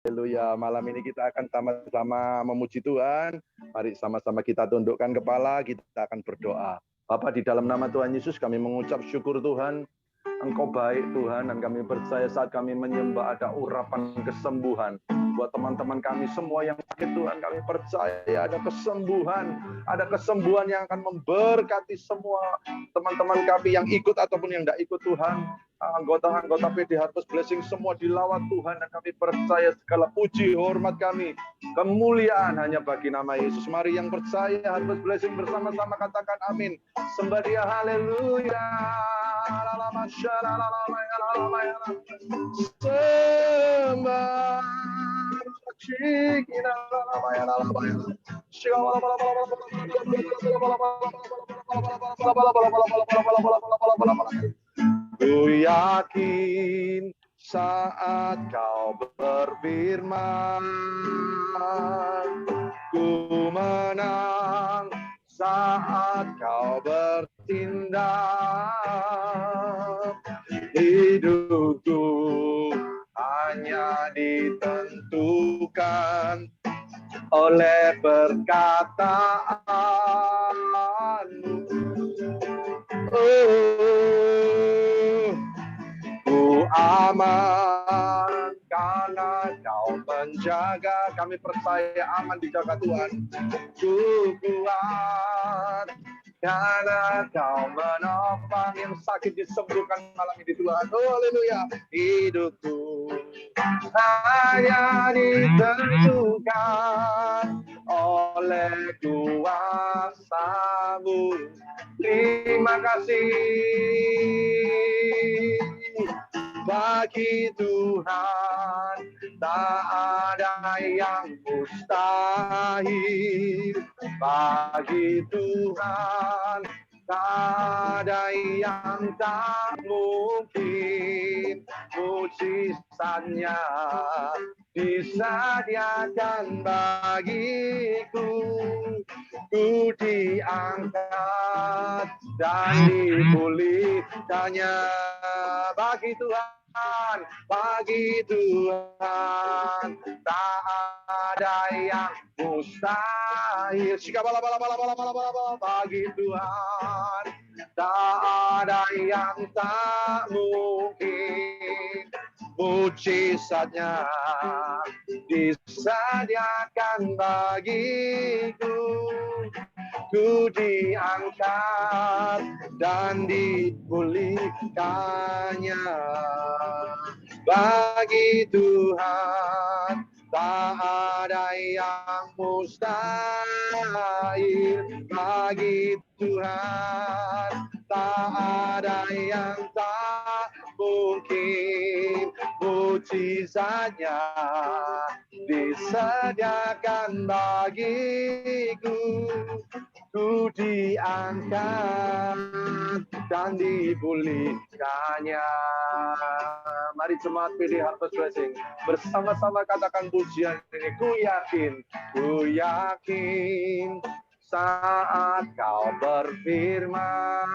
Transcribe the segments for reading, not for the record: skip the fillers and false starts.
Haleluya, malam ini kita akan sama-sama memuji Tuhan. Mari sama-sama kita tundukkan kepala, kita akan berdoa. Bapa, di dalam nama Tuhan Yesus kami mengucap syukur Tuhan. Engkau baik Tuhan, dan kami percaya saat kami menyembah ada urapan kesembuhan. Buat teman-teman kami semua yang sakit Tuhan, kami percaya ada kesembuhan yang akan memberkati semua teman-teman kami yang ikut ataupun yang tidak ikut Tuhan. Anggota-anggota PD Harvest Blessing semua dilawat Tuhan, dan kami percaya segala puji hormat kami, kemuliaan hanya bagi nama Yesus. Mari yang percaya Harvest Blessing bersama-sama katakan amin. Sembah Dia, haleluya. Ku yakin saat kau berfirman, ku menang saat kau bertindak. Hidupku hanya ditentukan oleh perkataanmu. Ku aman karena kau menjaga. Kami percaya aman dijaga Tuhan. Ku kuat karena kau menopang yang sakit disembuhkan malam ini Tuhan. Haleluya. Hidupku hanya ditentukan oleh kuasa-Mu. Terima kasih bagi Tuhan, tak ada yang mustahil. Bagi Tuhan, tak ada yang tak mungkin. Mujizatnya disediakan bagiku. Ku diangkat dan dipulihkannya. Bagi Tuhan, tak ada yang mustahil. Bagi Tuhan, tak ada yang tak mungkin. Mujizatnya disediakan bagiku. Ku diangkat dan dipulihkannya. Bagi Tuhan tak ada yang mustahil. Bagi Tuhan tak ada yang tak mungkin. Mujizatnya disediakan bagiku. Ku diangkat dan dipulihkannya. Mari jemaat PD Harvest Blessing bersama-sama katakan pujian ini. Ku yakin saat kau berfirman,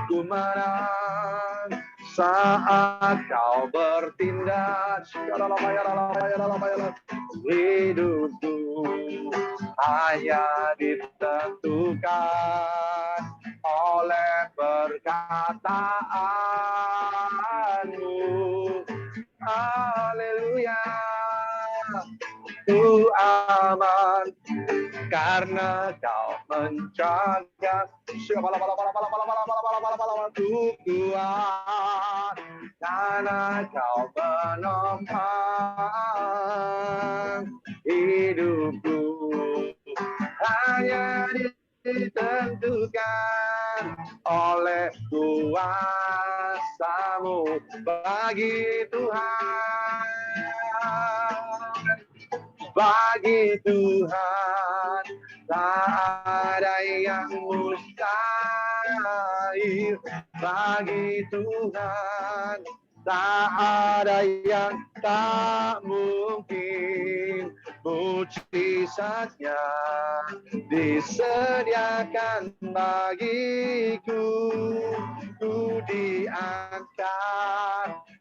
ku menang saat kau bertindak. Hidupku hanya ditentukan oleh perkataanmu. Haleluya. Ku aman karena kau menjaga. Ku kuat karena kau menopang. Hidupku hanya ditentukan oleh kuasa-Mu. Bagi Tuhan, bagi Tuhan tak ada yang mustahil. Bagi Tuhan tak ada yang tak mungkin. Mujizatnya disediakan bagiku. Ku diangkat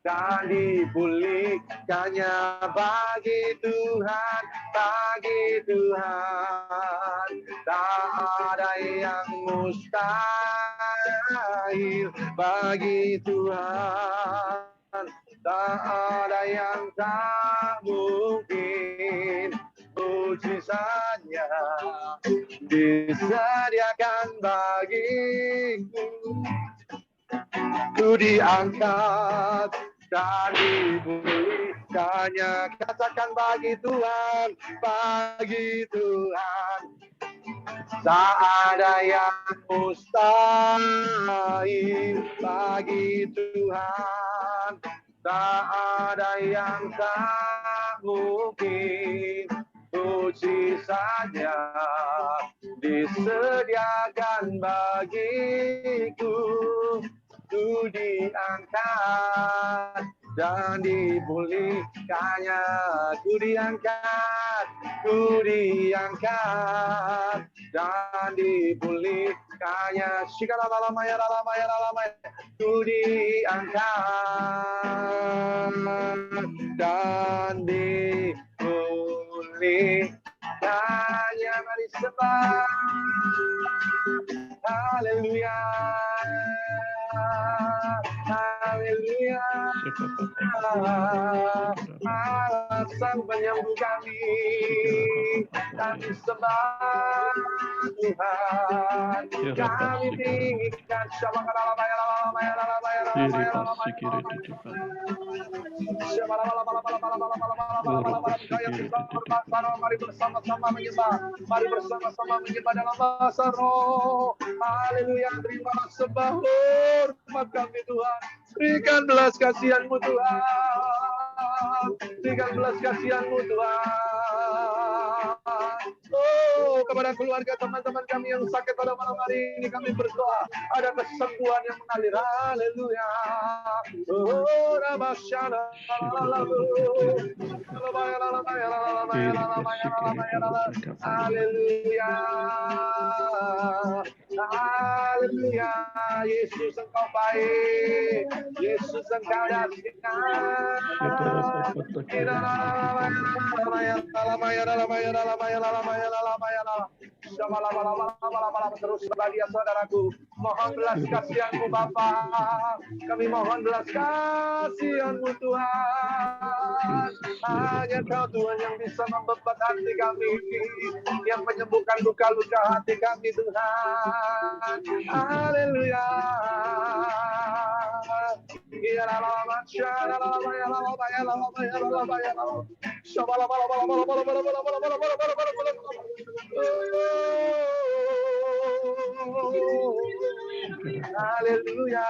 dan dipulihkannya bagi Tuhan, tak ada yang mustahil bagi Tuhan, tak ada yang tak mungkin. Mujizatnya disediakan bagiku, ku diangkat dan dipulihkannya. Katakan bagi Tuhan, tak ada yang mustahil bagi Tuhan, tak ada yang tak mungkin. Mujizatnya disediakan bagiku, ku diangkat dan dipulihkannya, ku diangkat dan dipulihkannya. Shikalalamaya, ku diangkat dan dipulihkannya. Mari sembah, haleluya, haleluya. Allah sang penyembuh kami sembah Tuhan, kami tinggikan. Mari bersama-sama menyembah dalam bahasa roh. Haleluya, terima sembah hormat kami Tuhan. Berikan belas kasihan-Mu Tuhan, berikan belas kasihan-Mu Tuhan. Oh, kepada keluarga teman-teman kami yang sakit pada malam hari ini kami berdoa ada kesembuhan yang mengalir. Haleluya. Oh, Rabbana, haleluya. Haleluya. Yesus Engkau baik, Yesus Engkau dahsyat. Terus sebagai saudaraku, mohon belas kasihan-Mu Bapa, kami mohon belas kasihan-Mu Tuhan. Hanya Kau Tuhan yang bisa membebat hati kami, yang menyembuhkan luka-luka hati kami Tuhan. Haleluya. Haleluya.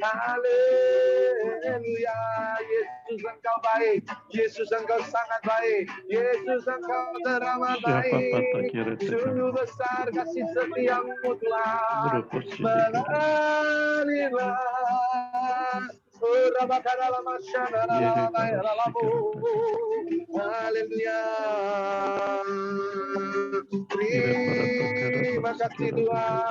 Haleluya. Yesus Engkau baik, Yesus Engkau sangat baik, Yesus Engkau teramat baik. Sungguh besar kasih setia-Mu Tuhan, mengalirlah. Haleluya. Terima kasih Tuhan.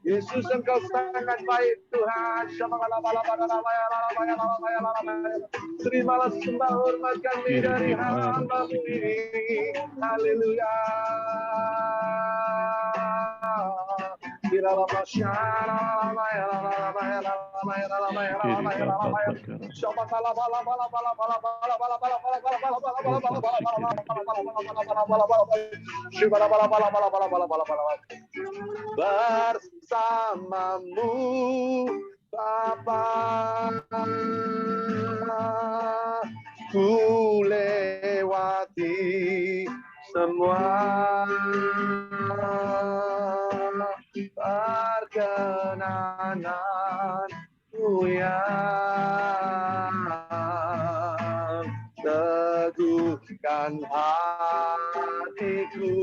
Yesus Engkau sangat baik Tuhan. Terimalah sembah hormat kami dari hamba-Mu ini. Haleluya. Bersama-Mu Bapa, ku lewati semua perkenananmu ya teguhkan hatiku.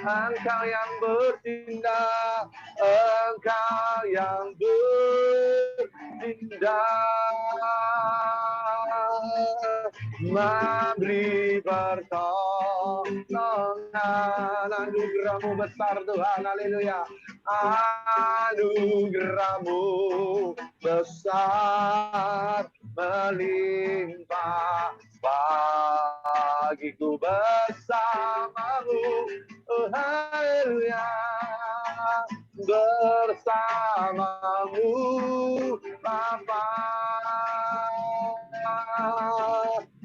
Engkau yang bertindak, Engkau yang bertindak, memberi pertolongan. Anugerah-Mu besar Tuhan, haleluya. Anugerah-Mu besar, melimpah bagiku bersama-Mu, oh haleluya. Bersama-Mu Bapa,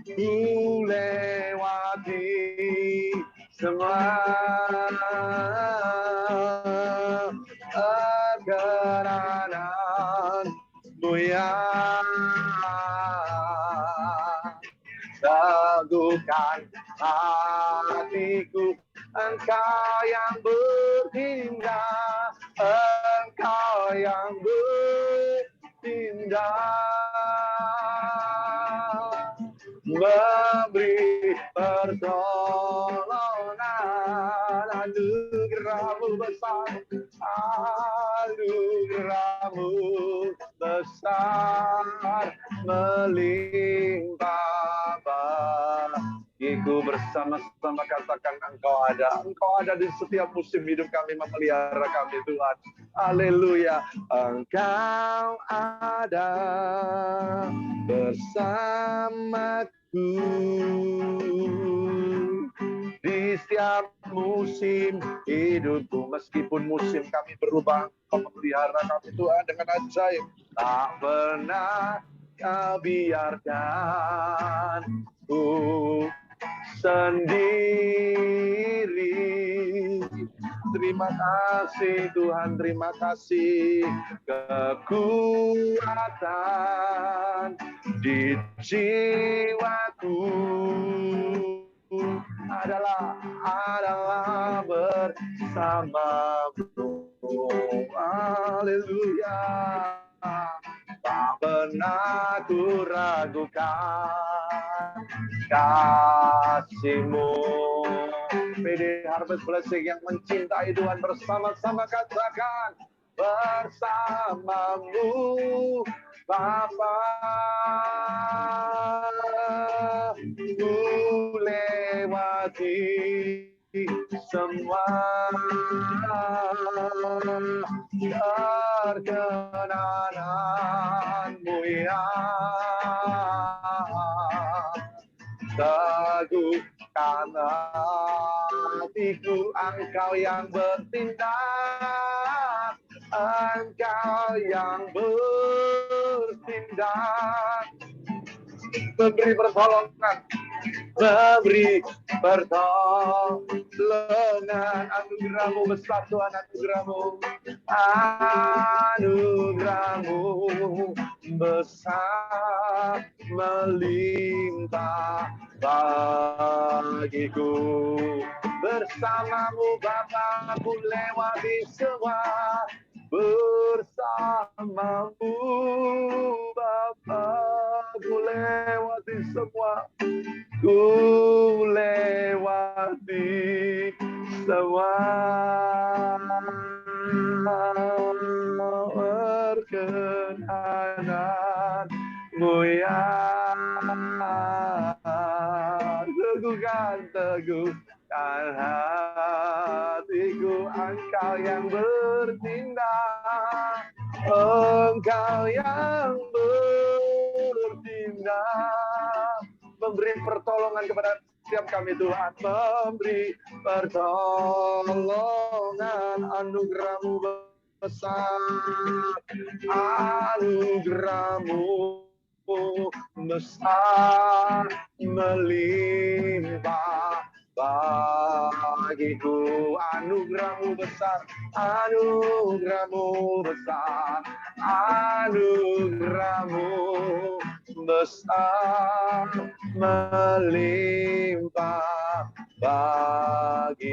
ku lewati semua kebenaran-Mu ya. Teguhkan hatiku, Engkau yang bertindak, Engkau yang bertindak, memberi pertolongan. Anugerah-Mu besar, anugerah-Mu besar, melimpah bagiku. Bersama-sama katakan, Engkau ada di setiap musim hidup kami, memelihara kami Tuhan. Haleluya. Engkau ada bersamaku di setiap musim hidupku. Meskipun musim kami berubah, Kau memelihara kami Tuhan dengan ajaib. Tak pernah Kau biarkan ku sendiri. Terima kasih Tuhan, terima kasih. Kekuatan di jiwaku adalah bersama-Mu. Haleluya. Tak pernah ku ragukan kasih-Mu. PD Harvest Blessing yang mencintai Tuhan, bersama-sama katakan, bersama-Mu Bapa, ku lewati semua perkenanan-Mu ya. Teguhkan hatiku, Engkau yang bertindak, Engkau yang bertindak, memberi pertolongan, memberi pertolongan. Anugerah-Mu besar Tuhan, anugerah-Mu besar, melimpah bagiku. Bersama-Mu Bapa, ku lewati semua. Bersama-Mu Bapa, ku lewati semua. Ku lewati semua perkenanan-Mu ya. Teguhkan hatiku, Engkau yang bertindak, Engkau yang bertindak, memberi pertolongan kepada setiap kami Tuhan, memberi pertolongan. Anugerah-Mu besar, anugerah-Mu besar, melimpah bagiku. Anugerah-Mu besar, anugerah-Mu besar, anugerah-Mu besar, melimpah bagiku.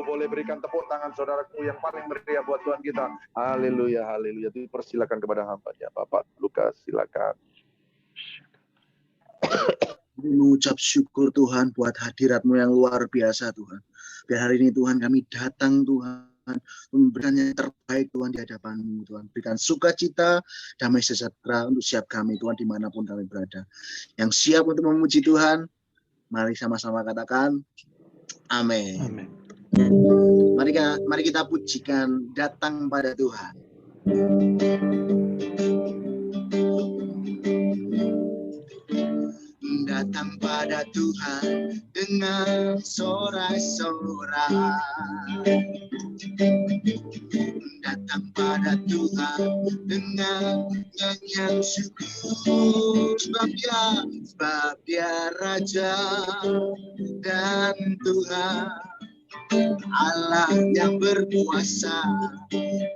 Boleh berikan tepuk tangan saudaraku yang paling meriah buat Tuhan kita. Haleluya, haleluya. Dipersilakan kepada hamba-Nya. Bapak Lukas, silakan. mengucap syukur Tuhan buat hadirat-Mu yang luar biasa Tuhan. Biar hari ini Tuhan kami datang Tuhan, memberikan yang terbaik Tuhan di hadapan-Mu Tuhan. Berikan sukacita, damai sejahtera untuk setiap kami Tuhan dimanapun kami berada. Yang siap untuk memuji Tuhan, mari sama-sama katakan amin. Amin. Mari kita pujikan datang pada Tuhan. Datang pada Tuhan dengan sorak-sorai. Datang pada Tuhan dengan nyanyian syukur. Sebab dia Raja dan Tuhan, Allah yang berkuasa,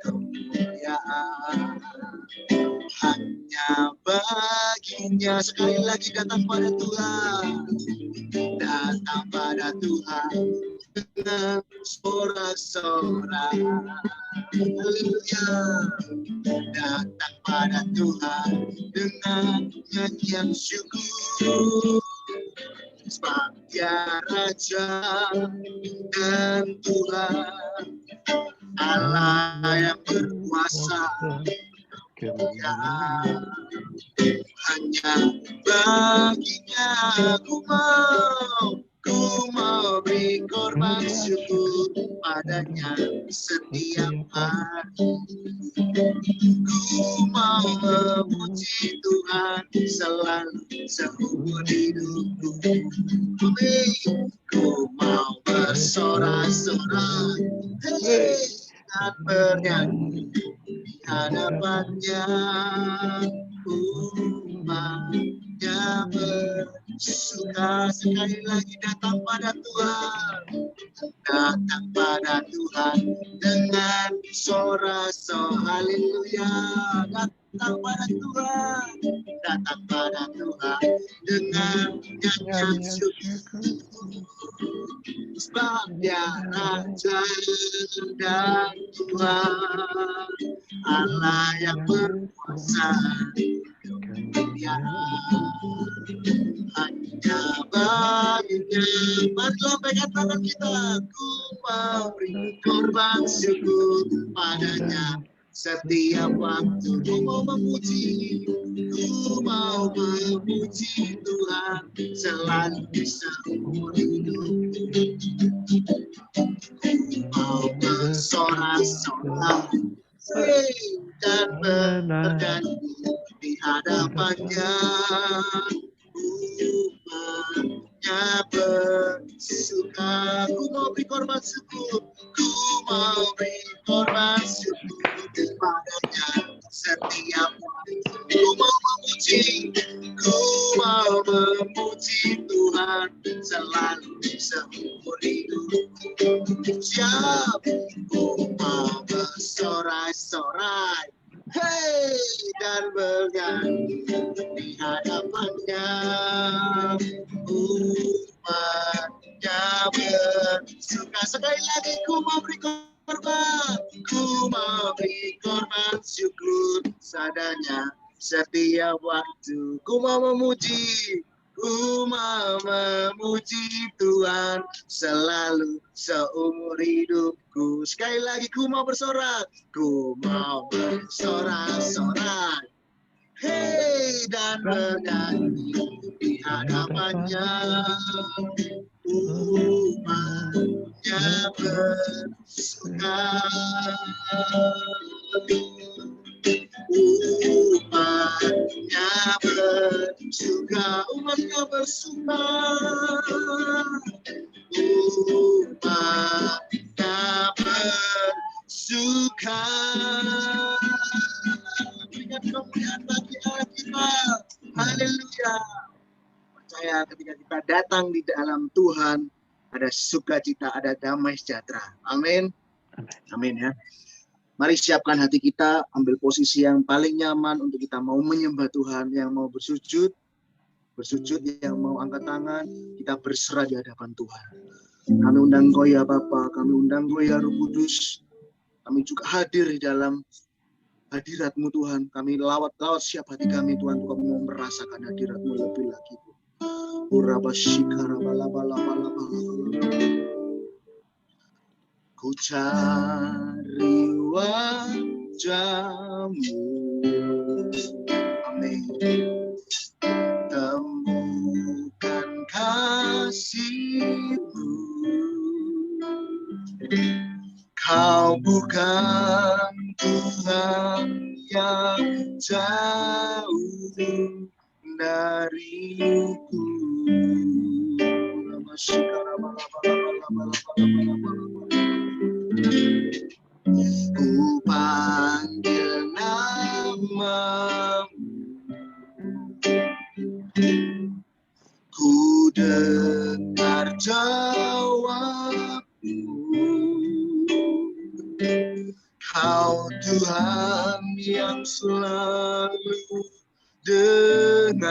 kemuliaan hanya baginya. Sekali lagi datang pada Tuhan, datang pada Tuhan dengan sorak-sorai. Haleluya. Datang pada Tuhan dengan nyanyian syukur. Sebab dia Raja dan Tuhan, Allah yang berkuasa, kemuliaan hanya baginya. Ku mau beri korban syukur padanya setiap hari. Ku mau memuji Tuhan selalu seumur hidupku. Ku mau bersorak-sorai dan bernyanyi di hadapannya. Umatnya bersuka. Sekali lagi datang pada Tuhan, datang pada Tuhan dengan sorak-sorai. Haleluya. Datang pada Tuhan, datang pada Tuhan dengan nyanyian syukur. Sebab dia Raja dan Tuhan, Allah yang berkuasa, kemuliaan hanya baginya. Mari lambaikan tangan kita. Ku mau beri korban syukur padanya setiap waktu. Ku mau memuji, ku mau memuji Tuhan selalu seumur hidup. Ku mau bersorak-sorai dan bernyanyi di hadapannya. Umatnya bersuka. Ku mau beri korban syukur, ku mau beri korban syukur padanya setiap waktu. Ku mau memuji, ku mau memuji Tuhan selalu seumur hidup. Siap, ku mau bersorak-sorai, dan bernyanyi di hadapannya. Umatnya bersuka. Sekali lagi, ku mau beri korban, ku mau beri korban syukur sadanya setiap waktu. Ku mau memuji, ku mau memuji Tuhan selalu seumur hidupku. Sekali lagi, ku mau bersorak, ku mau bersorak-sorai, dan bernyanyi di hadapannya. Umatnya bersuka. Umatnya bersuka. Umatnya bersuka. Umatnya bersuka. Berikan kemuliaan bagi Allah kita. Haleluya. Percaya ketika kita datang di dalam Tuhan, ada sukacita, ada damai sejahtera. Amin. Amin ya. Mari siapkan hati kita, ambil posisi yang paling nyaman untuk kita mau menyembah Tuhan, yang mau bersujud, yang mau angkat tangan, kita berserah di hadapan Tuhan. Kami undang Kau ya Bapa, kami undang Kau ya Roh Kudus. Kami juga hadir di dalam hadirat-Mu Tuhan. Kami lawat setiap hati kami Tuhan, untuk kami mau merasakan hadirat-Mu lebih lagi. Ku cari wajah-Mu, amin. Temukan kasih-Mu, Kau bukan Tuhan yang jauh dariku. Ku panggil nama-Mu, ku dengar jawab-Mu. Kau Tuhan yang selalu dengar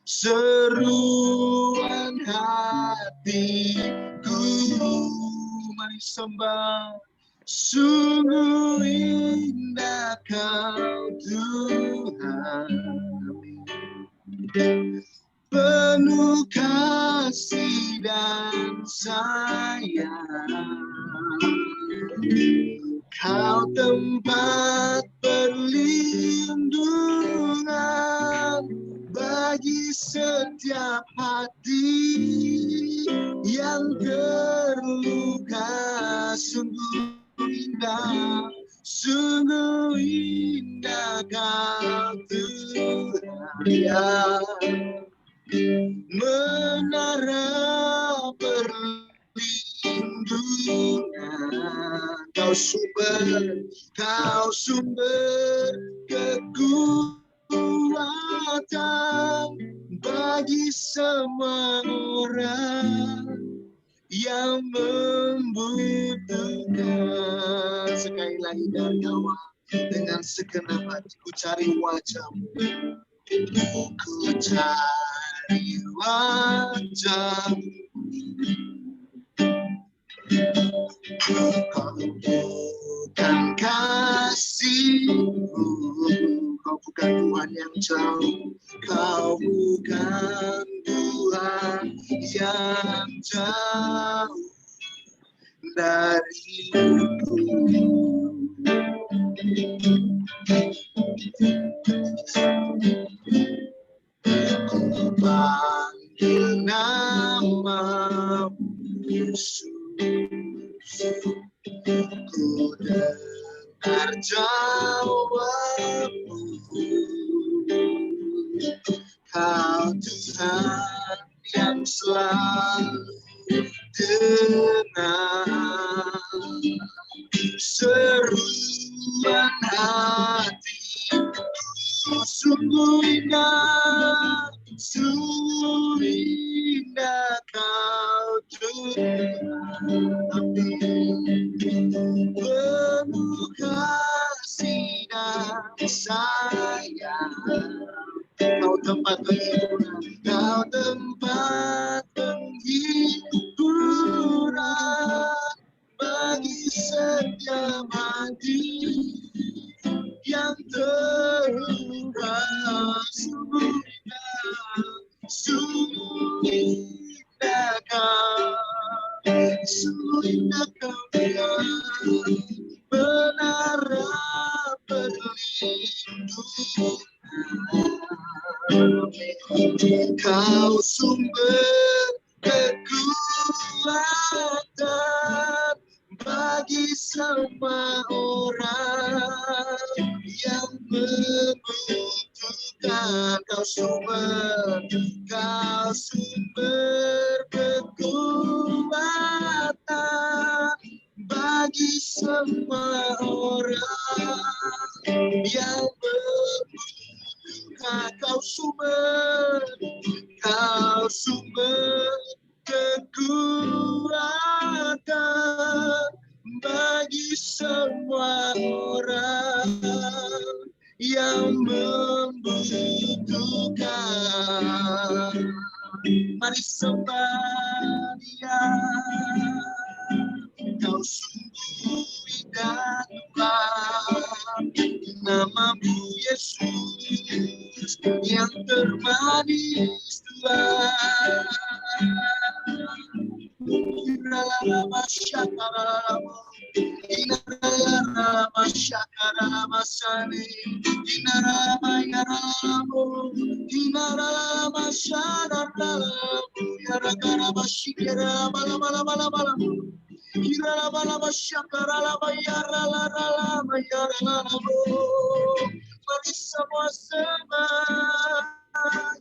seruan hatiku. Mari sembah, sungguh indah Kau Tuhan, penuh kasih dan sayang. Kau tempat perlindungan bagi setiap hati yang terluka. Sungguh indah Kau Tuhan, yang menara perlindungan. Kau sumber kekuatan bagi semua orang yang membutuhkan. Sekali lagi dari awal, dengan segenap hatiku cari wajah-Mu, ku cari wajah-Mu. Kau bukan kasih-Mu, Kau bukan Tuhan yang jauh, Kau bukan Tuhan yang jauh dariku. Ku panggil nama-Mu, Yesus. Ku dengar jawab-Mu. Kau Tuhan yang selalu dengar seruan hatiku. Sungguh indah Kau Tuhan, penuh kasih dan sayang. Kau tempat penghiburan, Kau tempat penghiburan bagi setiap hati yang terluka. Sungguh indah Kau, sungguh indah Kau, menara perlindungan. Kau sumber kekuatan bagi semua orang yang membutuhkan. Kau sumber kekuatan bagi semua orang yang membutuhkan. Kau sumber kekuatan bagi semua orang yang membutuhkan. Mari sembah Dia. Kau sungguh indah Tuhan, nama-Mu Yesus. yang termanis Tuhan. Mari sama-sama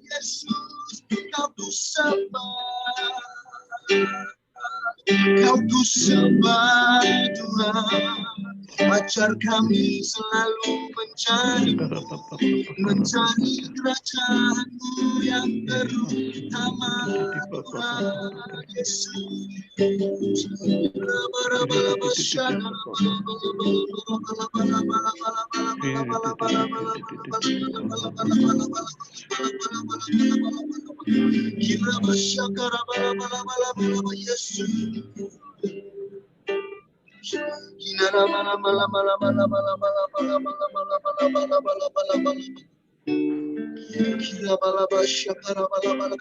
Yesus, kau ku sembah, kau ku sembah Tuhan. Ajar kami selalu mencari kerajaan-Mu yang terutama Tuhan Yesus.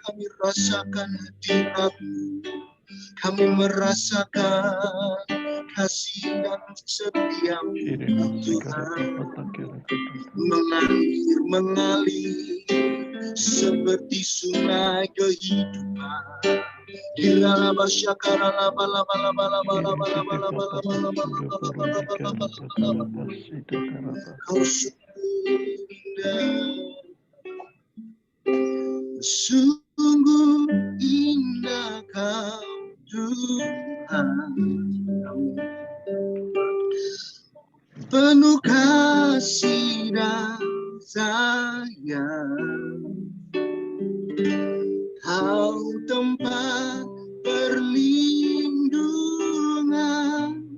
Kami rasakan hadirat-Mu, kami merasakan kasih dan setia-Mu Tuhan, mengalir seperti sungai kehidupan. Kau sungguh indah Kau Tuhan, penuh kasih dan sayang. Kau tempat perlindungan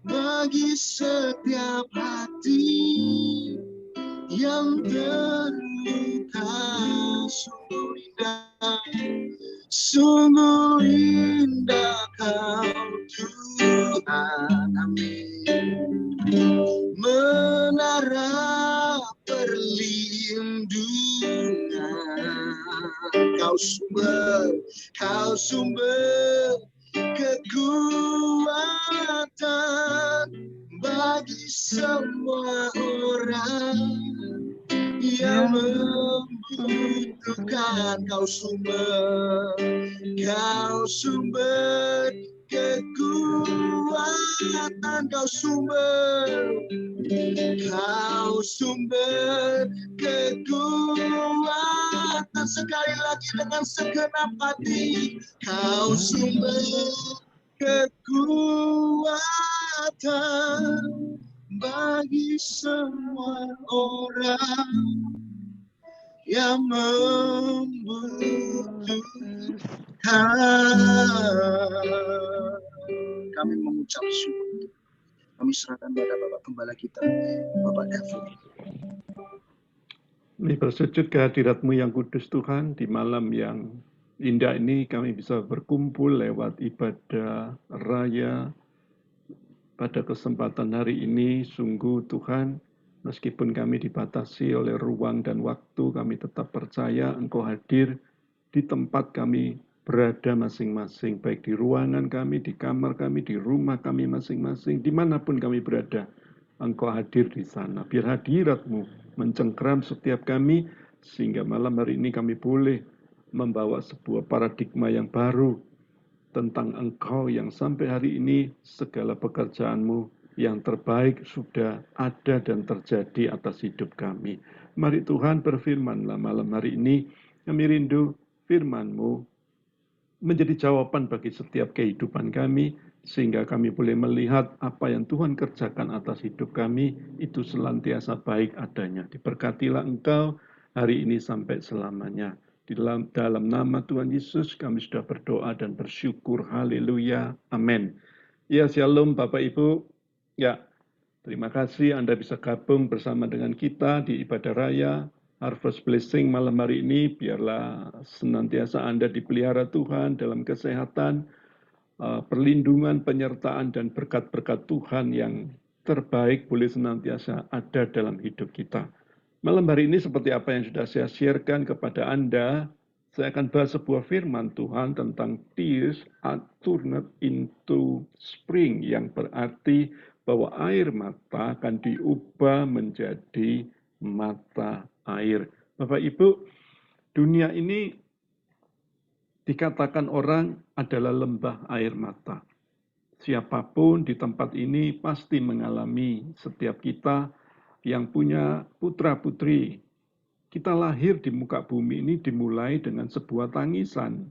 bagi setiap hati yang terluka. Sungguh indah Kau Tuhan, amin. Menara perlindungan, Kau sumber kekuatan bagi semua orang yang membutuhkan. Kau sumber kekuatan, Kau sumber kekuatan. Sekali lagi dengan segenap hati, Kau sumber kekuatan bagi semua orang yang membutuhkan. Kami mengucap syukur. Kami serahkan pada Bapak Gembala kita, Bapak David. Kami bersujud ke hadirat-Mu yang kudus Tuhan. Di malam yang indah ini kami bisa berkumpul lewat ibadah raya. Pada kesempatan hari ini, sungguh Tuhan, meskipun kami dibatasi oleh ruang dan waktu, kami tetap percaya Engkau hadir di tempat kami berada masing-masing, baik di ruangan kami, di kamar kami, di rumah kami masing-masing, dimanapun kami berada, Engkau hadir di sana. Biar hadirat-Mu mencengkeram setiap kami, sehingga malam hari ini kami boleh membawa sebuah paradigma yang baru tentang Engkau yang sampai hari ini segala pekerjaan-Mu yang terbaik sudah ada dan terjadi atas hidup kami. Mari Tuhan berfirman-Lah malam hari ini, kami rindu firman-Mu menjadi jawaban bagi setiap kehidupan kami, sehingga kami boleh melihat apa yang Tuhan kerjakan atas hidup kami, itu senantiasa baik adanya. Diberkatilah Engkau hari ini sampai selamanya. Di dalam nama Tuhan Yesus kami sudah berdoa dan bersyukur. Haleluya. Amin. Ya, shalom Bapak Ibu. Ya, terima kasih Anda bisa gabung bersama dengan kita di ibadah raya Harvest Blessing malam hari ini. Biarlah senantiasa Anda dipelihara Tuhan dalam kesehatan, perlindungan, penyertaan, dan berkat-berkat Tuhan yang terbaik boleh senantiasa ada dalam hidup kita. Malam hari ini seperti apa yang sudah saya sharekan kepada Anda, saya akan bahas sebuah firman Tuhan tentang tears are turned into spring, yang berarti bahwa air mata akan diubah menjadi mata air. Bapak Ibu, dunia ini dikatakan orang adalah lembah air mata. Siapapun di tempat ini pasti mengalami, setiap kita yang punya putra-putri. Kita lahir di muka bumi ini dimulai dengan sebuah tangisan.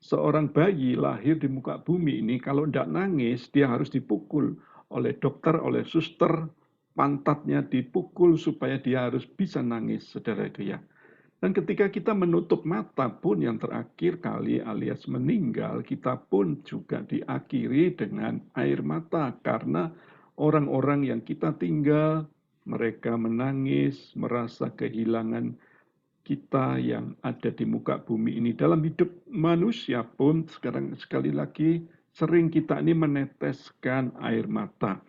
Seorang bayi lahir di muka bumi ini kalau tidak nangis, dia harus dipukul oleh dokter, oleh suster, pantatnya dipukul supaya dia harus bisa nangis, saudara itu ya. Dan ketika kita menutup mata pun yang terakhir kali alias meninggal, kita pun juga diakhiri dengan air mata. Karena orang-orang yang kita tinggal, mereka menangis, merasa kehilangan kita yang ada di muka bumi ini. Dalam hidup manusia pun sekarang sekali lagi sering kita ini meneteskan air mata.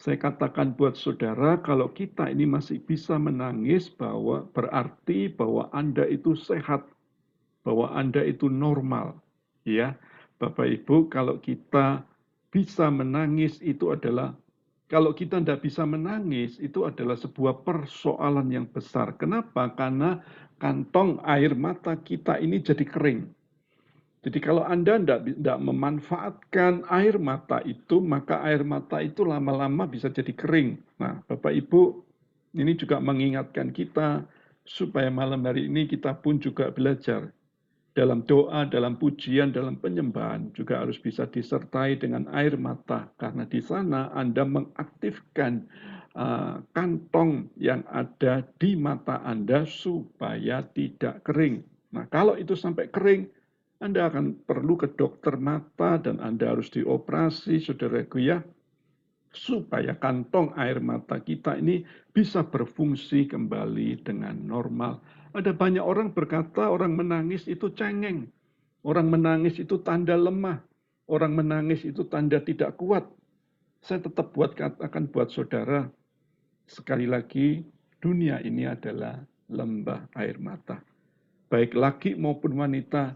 Saya katakan buat saudara, kalau kita ini masih bisa menangis, bahwa berarti bahwa Anda itu sehat, bahwa Anda itu normal. Ya, Bapak Ibu, kalau kita bisa menangis itu adalah, kalau kita tidak bisa menangis itu adalah sebuah persoalan yang besar. Kenapa? Karena kantong air mata kita ini jadi kering. Jadi kalau Anda tidak memanfaatkan air mata itu, maka air mata itu lama-lama bisa jadi kering. Nah, Bapak Ibu, ini juga mengingatkan kita supaya malam hari ini kita pun juga belajar. Dalam doa, dalam pujian, dalam penyembahan juga harus bisa disertai dengan air mata. Karena di sana Anda mengaktifkan kantong yang ada di mata Anda supaya tidak kering. Nah, kalau itu sampai kering, Anda akan perlu ke dokter mata dan Anda harus dioperasi, saudaraku ya, supaya kantong air mata kita ini bisa berfungsi kembali dengan normal. Ada banyak orang berkata orang menangis itu cengeng, orang menangis itu tanda lemah, orang menangis itu tanda tidak kuat. Saya tetap katakan buat saudara, sekali lagi dunia ini adalah lembah air mata. Baik laki maupun wanita,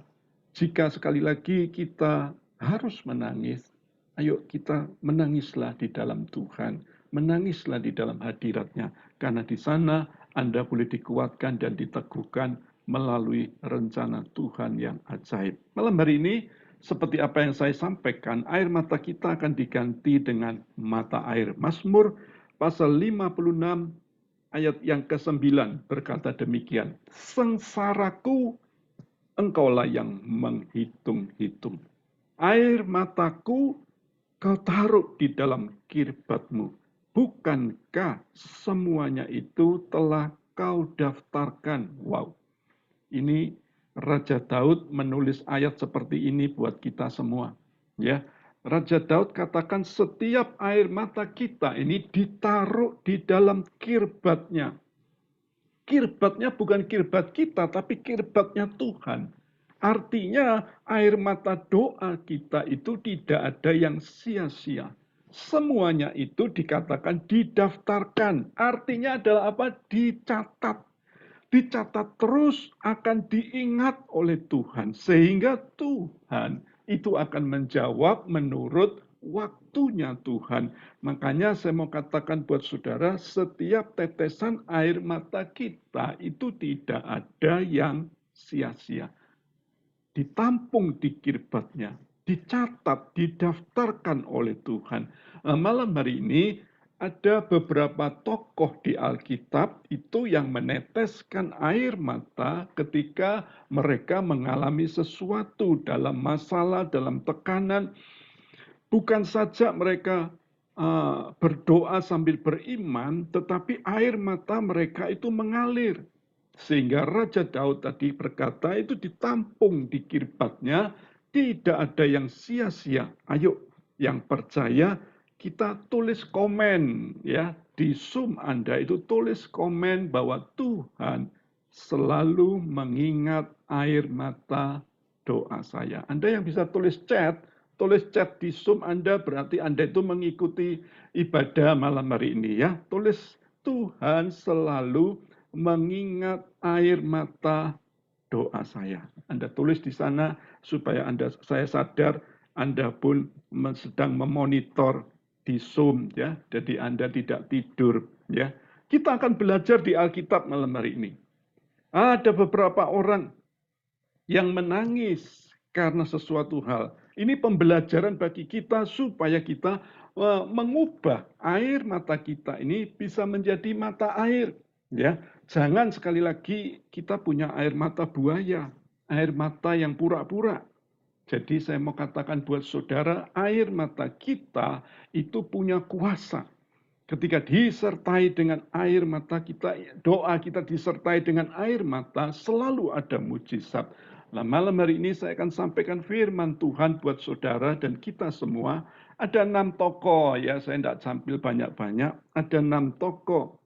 jika sekali lagi kita harus menangis, ayo kita menangislah di dalam Tuhan, menangislah di dalam hadirat-Nya, karena di sana Anda boleh dikuatkan dan diteguhkan melalui rencana Tuhan yang ajaib. Malam hari ini, seperti apa yang saya sampaikan, air mata kita akan diganti dengan mata air. Mazmur pasal 56 ayat yang ke-9 berkata demikian, sengsaraku Engkaulah yang menghitung-hitung. Air mataku kau taruh di dalam kirbatmu. Bukankah semuanya itu telah kau daftarkan? Wow, ini Raja Daud menulis ayat seperti ini buat kita semua. Ya, Raja Daud katakan setiap air mata kita ini ditaruh di dalam kirbatnya. Kirbatnya bukan kirbat kita, tapi kirbatnya Tuhan. Artinya air mata doa kita itu tidak ada yang sia-sia. Semuanya itu dikatakan didaftarkan. Artinya adalah apa? Dicatat. Dicatat terus akan diingat oleh Tuhan. Sehingga Tuhan itu akan menjawab menurut waktunya Tuhan. Makanya saya mau katakan buat saudara, setiap tetesan air mata kita itu tidak ada yang sia-sia. Ditampung di kirbatnya, dicatat, didaftarkan oleh Tuhan. Nah, malam hari ini ada beberapa tokoh di Alkitab itu yang meneteskan air mata ketika mereka mengalami sesuatu dalam masalah, dalam tekanan. Bukan saja mereka berdoa sambil beriman, tetapi air mata mereka itu mengalir. Sehingga Raja Daud tadi berkata itu ditampung di kirbatnya, tidak ada yang sia-sia. Ayo, yang percaya kita tulis komen ya di Zoom Anda itu tulis komen bahwa Tuhan selalu mengingat air mata doa saya. Anda yang bisa tulis chat di Zoom Anda, berarti Anda itu mengikuti ibadah malam hari ini ya. Tulis Tuhan selalu mengingat air mata doa saya. Anda tulis di sana supaya saya sadar Anda pun sedang memonitor di Zoom ya. Jadi Anda tidak tidur ya. Kita akan belajar di Alkitab malam hari ini. Ada beberapa orang yang menangis karena sesuatu hal. Ini pembelajaran bagi kita supaya kita mengubah air mata kita ini bisa menjadi mata air. Ya, jangan sekali lagi kita punya air mata buaya, air mata yang pura-pura. Jadi saya mau katakan buat saudara, air mata kita itu punya kuasa. Ketika disertai dengan air mata kita, doa kita disertai dengan air mata, selalu ada mujizat. Nah, malam hari ini saya akan sampaikan firman Tuhan buat saudara dan kita semua. Ada 6 tokoh ya, saya tidak tampil banyak-banyak. Ada 6 tokoh,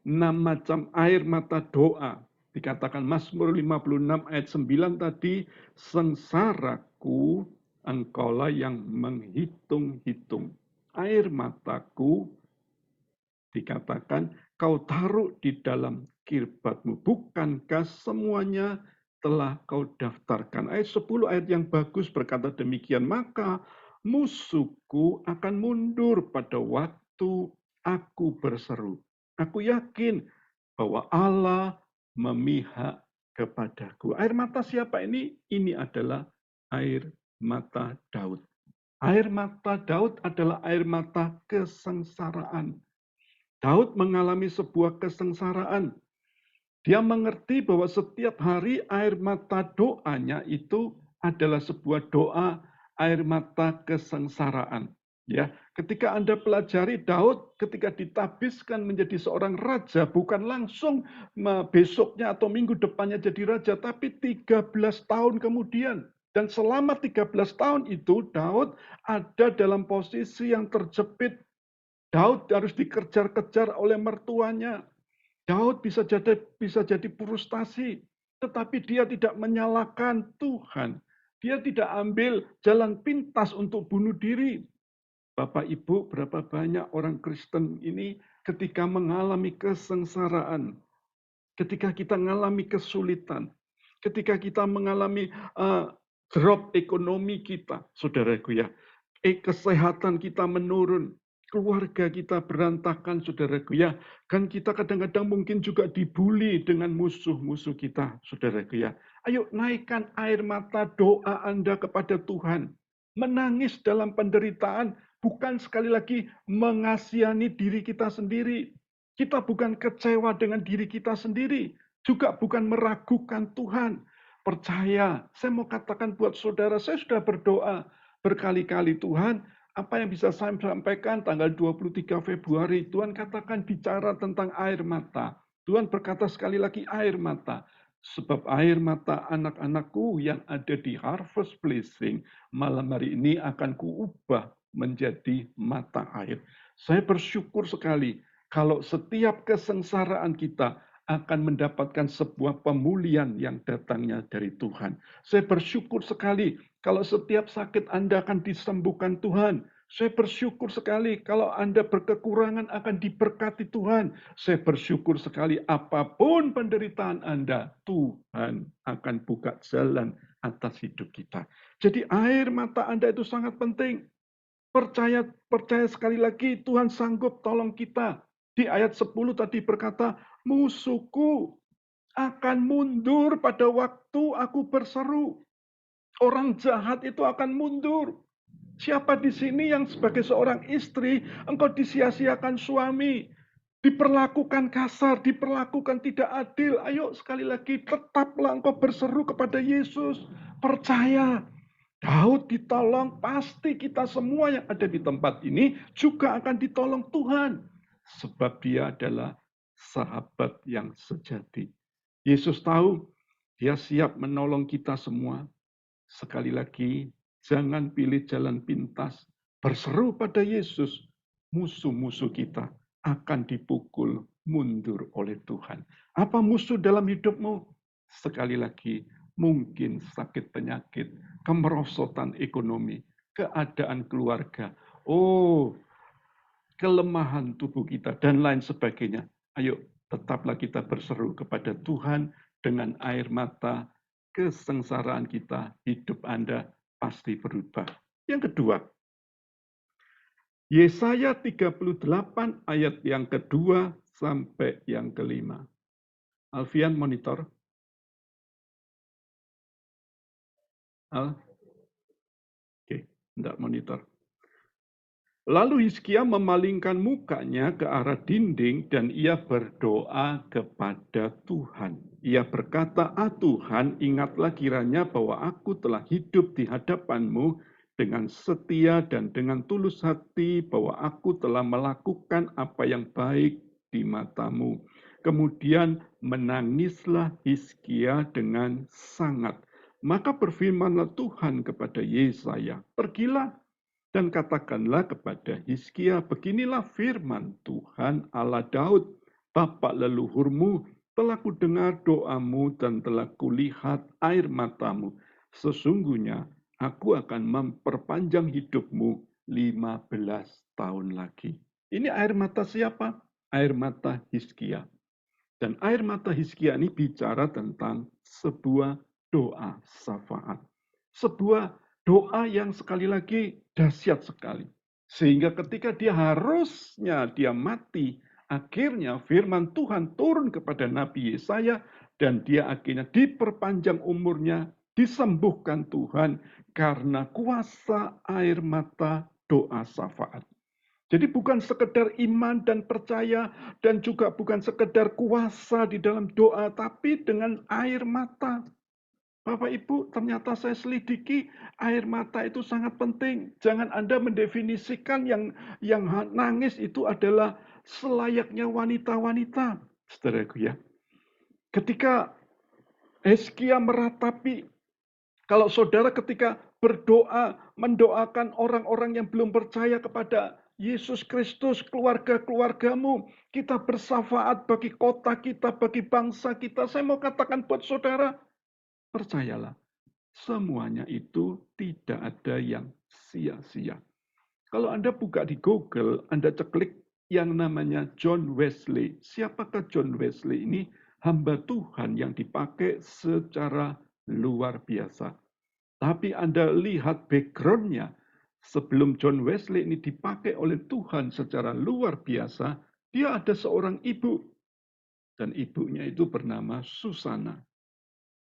6 macam air mata doa. Dikatakan Mazmur 56 ayat 9 tadi, sengsaraku engkaulah yang menghitung-hitung. Air mataku dikatakan kau taruh di dalam kirbatmu. Bukankah semuanya telah kau daftarkan? Ayat 10 ayat yang bagus berkata demikian. Maka musuhku akan mundur pada waktu aku berseru. Aku yakin bahwa Allah memihak kepadaku. Air mata siapa ini? Ini adalah air mata Daud. Air mata Daud adalah air mata kesengsaraan. Daud mengalami sebuah kesengsaraan. Dia mengerti bahwa setiap hari air mata doanya itu adalah sebuah doa air mata kesengsaraan. Ya, ketika Anda pelajari Daud ketika ditabiskan menjadi seorang raja bukan langsung besoknya atau minggu depannya jadi raja, tapi 13 tahun kemudian. Dan selama 13 tahun itu Daud ada dalam posisi yang terjepit. Daud harus dikejar-kejar oleh mertuanya. Daud bisa jadi frustasi, tetapi dia tidak menyalahkan Tuhan. Dia tidak ambil jalan pintas untuk bunuh diri. Bapak Ibu, berapa banyak orang Kristen ini ketika mengalami kesengsaraan, ketika kita mengalami kesulitan, ketika kita mengalami drop ekonomi kita, saudaraku ya, kesehatan kita menurun, keluarga kita berantakan, saudaraku ya, kan kita kadang-kadang mungkin juga dibully dengan musuh-musuh kita, saudaraku ya. Ayo naikkan air mata doa Anda kepada Tuhan. Menangis dalam penderitaan bukan sekali lagi mengasihani diri kita sendiri. Kita bukan kecewa dengan diri kita sendiri, juga bukan meragukan Tuhan. Percaya, saya mau katakan buat saudara, saya sudah berdoa berkali-kali, Tuhan, apa yang bisa saya sampaikan tanggal 23 Februari, Tuhan katakan bicara tentang air mata. Tuhan berkata sekali lagi air mata. Sebab air mata anak-anakku yang ada di Harvest Blessing malam hari ini akan kuubah menjadi mata air. Saya bersyukur sekali kalau setiap kesengsaraan kita akan mendapatkan sebuah pemulihan yang datangnya dari Tuhan. Saya bersyukur sekali kalau setiap sakit Anda akan disembuhkan Tuhan. Saya bersyukur sekali kalau Anda berkekurangan akan diberkati Tuhan. Saya bersyukur sekali apapun penderitaan Anda, Tuhan akan buka jalan atas hidup kita. Jadi air mata Anda itu sangat penting. Percaya sekali lagi Tuhan sanggup tolong kita. Di ayat 10 tadi berkata, musuhku akan mundur pada waktu aku berseru. Orang jahat itu akan mundur. Siapa di sini yang sebagai seorang istri, engkau disia-siakan suami, diperlakukan kasar, diperlakukan tidak adil. Ayo sekali lagi, tetaplah engkau berseru kepada Yesus. Percaya, Daud ditolong, pasti kita semua yang ada di tempat ini juga akan ditolong Tuhan. Sebab dia adalah sahabat yang sejati. Yesus tahu, dia siap menolong kita semua. Sekali lagi, jangan pilih jalan pintas. Berseru pada Yesus, musuh-musuh kita akan dipukul mundur oleh Tuhan. Apa musuh dalam hidupmu? Sekali lagi, mungkin sakit penyakit, kemerosotan ekonomi, keadaan keluarga, kelemahan tubuh kita, dan lain sebagainya. Ayo, tetaplah kita berseru kepada Tuhan dengan air mata kesengsaraan kita, hidup Anda pasti berubah. Yang kedua, Yesaya 38 ayat yang kedua sampai yang kelima. Alfian monitor. Oke, enggak monitor. Lalu Hizkia memalingkan mukanya ke arah dinding dan ia berdoa kepada Tuhan. Ia berkata, Tuhan, ingatlah kiranya bahwa aku telah hidup di hadapan-Mu dengan setia dan dengan tulus hati, bahwa aku telah melakukan apa yang baik di mata-Mu. Kemudian menangislah Hizkia dengan sangat. Maka berfirmanlah Tuhan kepada Yesaya, pergilah dan katakanlah kepada Hizkia, beginilah firman Tuhan Allah Daud, Bapa leluhurmu, telah kudengar doamu dan telah kulihat air matamu. Sesungguhnya aku akan memperpanjang hidupmu 15 tahun lagi. Ini air mata siapa? Air mata Hizkia. Dan air mata Hizkia ini bicara tentang sebuah doa syafaat. Sebuah doa yang sekali lagi dahsyat sekali. Sehingga ketika dia mati, akhirnya firman Tuhan turun kepada Nabi Yesaya dan dia akhirnya diperpanjang umurnya, disembuhkan Tuhan karena kuasa air mata doa syafaat. Jadi bukan sekedar iman dan percaya dan juga bukan sekedar kuasa di dalam doa, tapi dengan air mata. Bapak Ibu, ternyata saya selidiki air mata itu sangat penting. Jangan Anda mendefinisikan yang nangis itu adalah selayaknya wanita-wanita. Saudaraku ya. Ketika Hizkia meratapi, kalau saudara ketika berdoa, mendoakan orang-orang yang belum percaya kepada Yesus Kristus, keluarga-keluargamu, kita bersyafaat bagi kota kita, bagi bangsa kita. Saya mau katakan buat saudara, percayalah, semuanya itu tidak ada yang sia-sia. Kalau Anda buka di Google, Anda ceklik yang namanya John Wesley. Siapakah John Wesley ini? Hamba Tuhan yang dipakai secara luar biasa. Tapi Anda lihat background-nya. Sebelum John Wesley ini dipakai oleh Tuhan secara luar biasa, dia ada seorang ibu. Dan ibunya itu bernama Susana.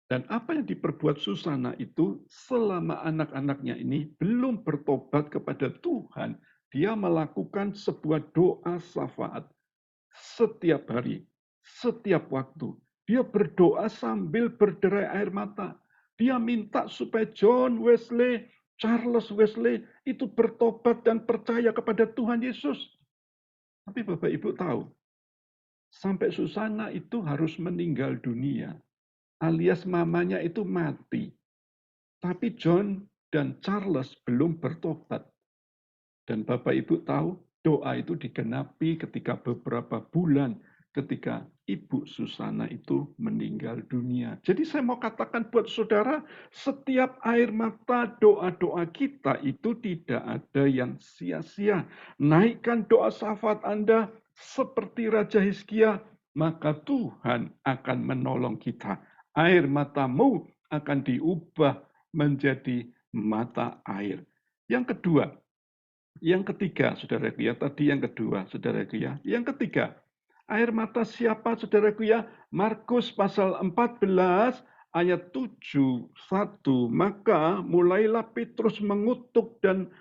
Dan apa yang diperbuat Susana itu selama anak-anaknya ini belum bertobat kepada Tuhan, dia melakukan sebuah doa syafaat setiap hari, setiap waktu. Dia berdoa sambil berderai air mata. Dia minta supaya John Wesley, Charles Wesley itu bertobat dan percaya kepada Tuhan Yesus. Tapi Bapak Ibu tahu, sampai Susana itu harus meninggal dunia, alias mamanya itu mati. Tapi John dan Charles belum bertobat. Dan Bapak Ibu tahu, doa itu digenapi ketika beberapa bulan ketika Ibu Susana itu meninggal dunia. Jadi saya mau katakan buat saudara, setiap air mata doa-doa kita itu tidak ada yang sia-sia. Naikkan doa syafaat Anda seperti Raja Hizkia, maka Tuhan akan menolong kita. Air matamu akan diubah menjadi mata air. Yang kedua, yang ketiga, saudaraku ya, tadi yang kedua, saudaraku ya. Yang ketiga, air mata siapa, saudaraku ya? Markus pasal 14 ayat 7:1. Maka mulailah Petrus mengutuk dan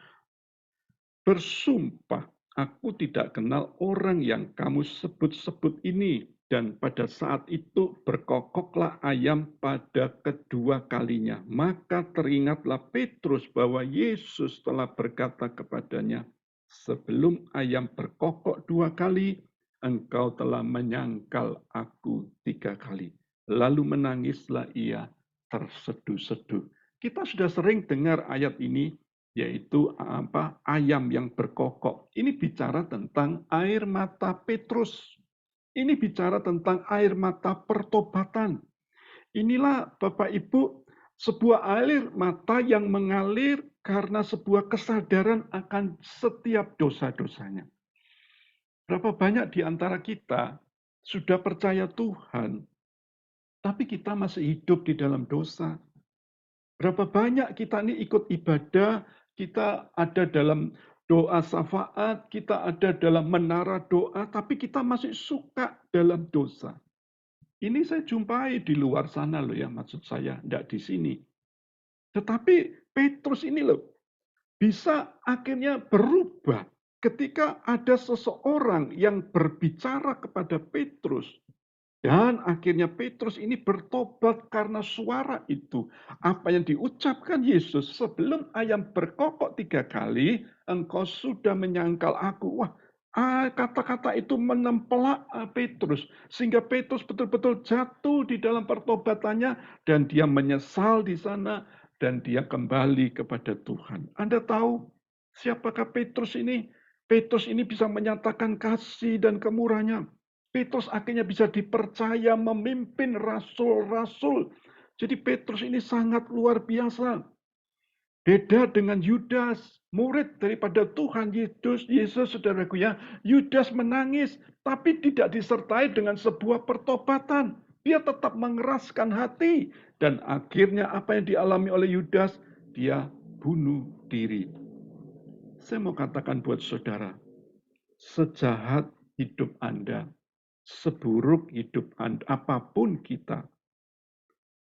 bersumpah, aku tidak kenal orang yang kamu sebut-sebut ini. Dan pada saat itu berkokoklah ayam pada kedua kalinya. Maka teringatlah Petrus bahwa Yesus telah berkata kepadanya, sebelum ayam berkokok 2 kali, engkau telah menyangkal aku 3 kali. Lalu menangislah ia terseduh-seduh. Kita sudah sering dengar ayat ini, yaitu ayam yang berkokok. Ini bicara tentang air mata Petrus. Ini bicara tentang air mata pertobatan. Inilah Bapak Ibu, sebuah air mata yang mengalir karena sebuah kesadaran akan setiap dosa-dosanya. Berapa banyak di antara kita sudah percaya Tuhan, tapi kita masih hidup di dalam dosa. Berapa banyak kita ini ikut ibadah, kita ada dalam doa syafaat, kita ada dalam menara doa, tapi kita masih suka dalam dosa. Ini saya jumpai di luar sana loh ya, maksud saya, tidak di sini. Tetapi Petrus ini loh, bisa akhirnya berubah ketika ada seseorang yang berbicara kepada Petrus. Dan akhirnya Petrus ini bertobat karena suara itu. Apa yang diucapkan Yesus, sebelum ayam berkokok 3 kali, engkau sudah menyangkal aku. Wah, kata-kata itu menempelak Petrus. Sehingga Petrus betul-betul jatuh di dalam pertobatannya. Dan dia menyesal di sana. Dan dia kembali kepada Tuhan. Anda tahu siapakah Petrus ini? Petrus ini bisa menyatakan kasih dan kemurahannya. Petrus akhirnya bisa dipercaya memimpin rasul-rasul. Jadi Petrus ini sangat luar biasa. Beda dengan Yudas, murid daripada Tuhan Yesus, saudaraku ya. Yudas menangis, tapi tidak disertai dengan sebuah pertobatan. Dia tetap mengeraskan hati. Dan akhirnya apa yang dialami oleh Yudas, dia bunuh diri. Saya mau katakan buat saudara, sejahat hidup Anda, seburuk hidup Anda, apapun kita,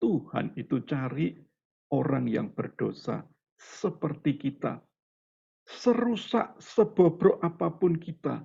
Tuhan itu cari orang yang berdosa seperti kita. Serusak, sebobrok apapun kita,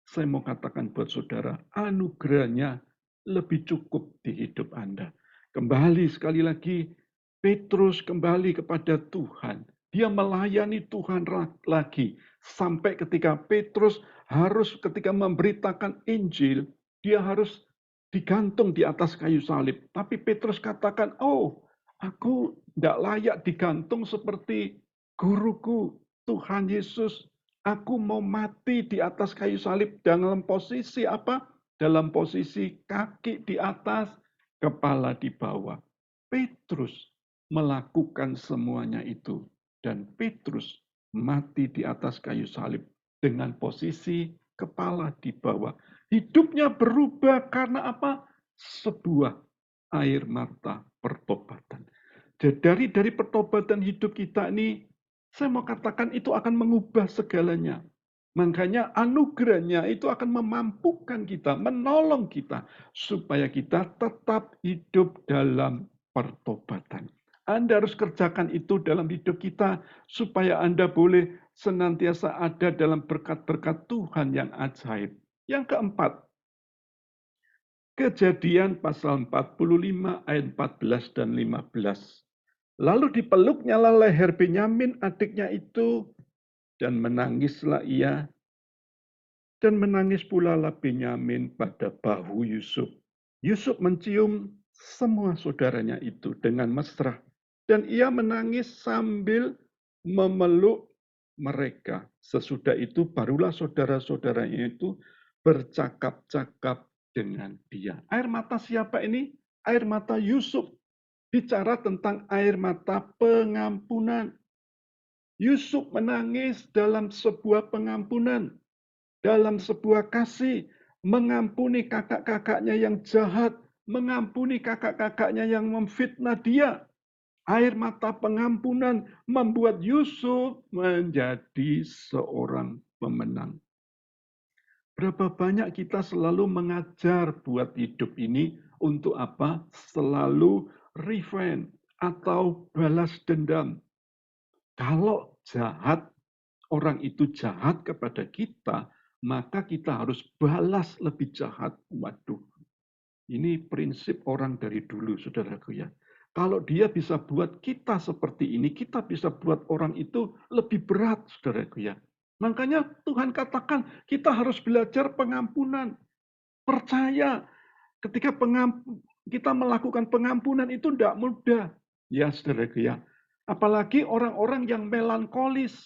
saya mau katakan buat saudara, anugerahnya lebih cukup di hidup Anda. Kembali sekali lagi, Petrus kembali kepada Tuhan. Dia melayani Tuhan lagi. Sampai ketika Petrus harus ketika memberitakan Injil, dia harus digantung di atas kayu salib. Tapi Petrus katakan, oh, aku tidak layak digantung seperti guruku, Tuhan Yesus. Aku mau mati di atas kayu salib dalam posisi apa? Dalam posisi kaki di atas, kepala di bawah. Petrus melakukan semuanya itu. Dan Petrus mati di atas kayu salib dengan posisi kepala di bawah. Hidupnya berubah karena apa? Sebuah air mata pertobatan. Dari pertobatan hidup kita ini, saya mau katakan itu akan mengubah segalanya. Makanya anugerahnya itu akan memampukan kita, menolong kita, supaya kita tetap hidup dalam pertobatan. Anda harus kerjakan itu dalam hidup kita, supaya Anda boleh senantiasa ada dalam berkat-berkat Tuhan yang ajaib. Yang keempat, Kejadian pasal 45 ayat 14 dan 15. Lalu dipeluknya leher Benyamin adiknya itu, dan menangislah ia, dan menangis pula lah Benyamin pada bahu Yusuf. Yusuf mencium semua saudaranya itu dengan mesra, dan ia menangis sambil memeluk mereka. Sesudah itu barulah saudara-saudaranya itu bercakap-cakap dengan dia. Air mata siapa ini? Air mata Yusuf. Bicara tentang air mata pengampunan. Yusuf menangis dalam sebuah pengampunan, dalam sebuah kasih, mengampuni kakak-kakaknya yang jahat, mengampuni kakak-kakaknya yang memfitnah dia. Air mata pengampunan membuat Yusuf menjadi seorang pemenang. Berapa banyak kita selalu mengajar buat hidup ini untuk apa? Selalu revenge atau balas dendam. Kalau jahat, orang itu jahat kepada kita, maka kita harus balas lebih jahat. Waduh, ini prinsip orang dari dulu, saudaraku ya. Kalau dia bisa buat kita seperti ini, kita bisa buat orang itu lebih berat, saudaraku ya. Makanya Tuhan katakan kita harus belajar pengampunan. Percaya ketika kita melakukan pengampunan itu tidak mudah. Ya saudaraku ya. Apalagi orang-orang yang melankolis,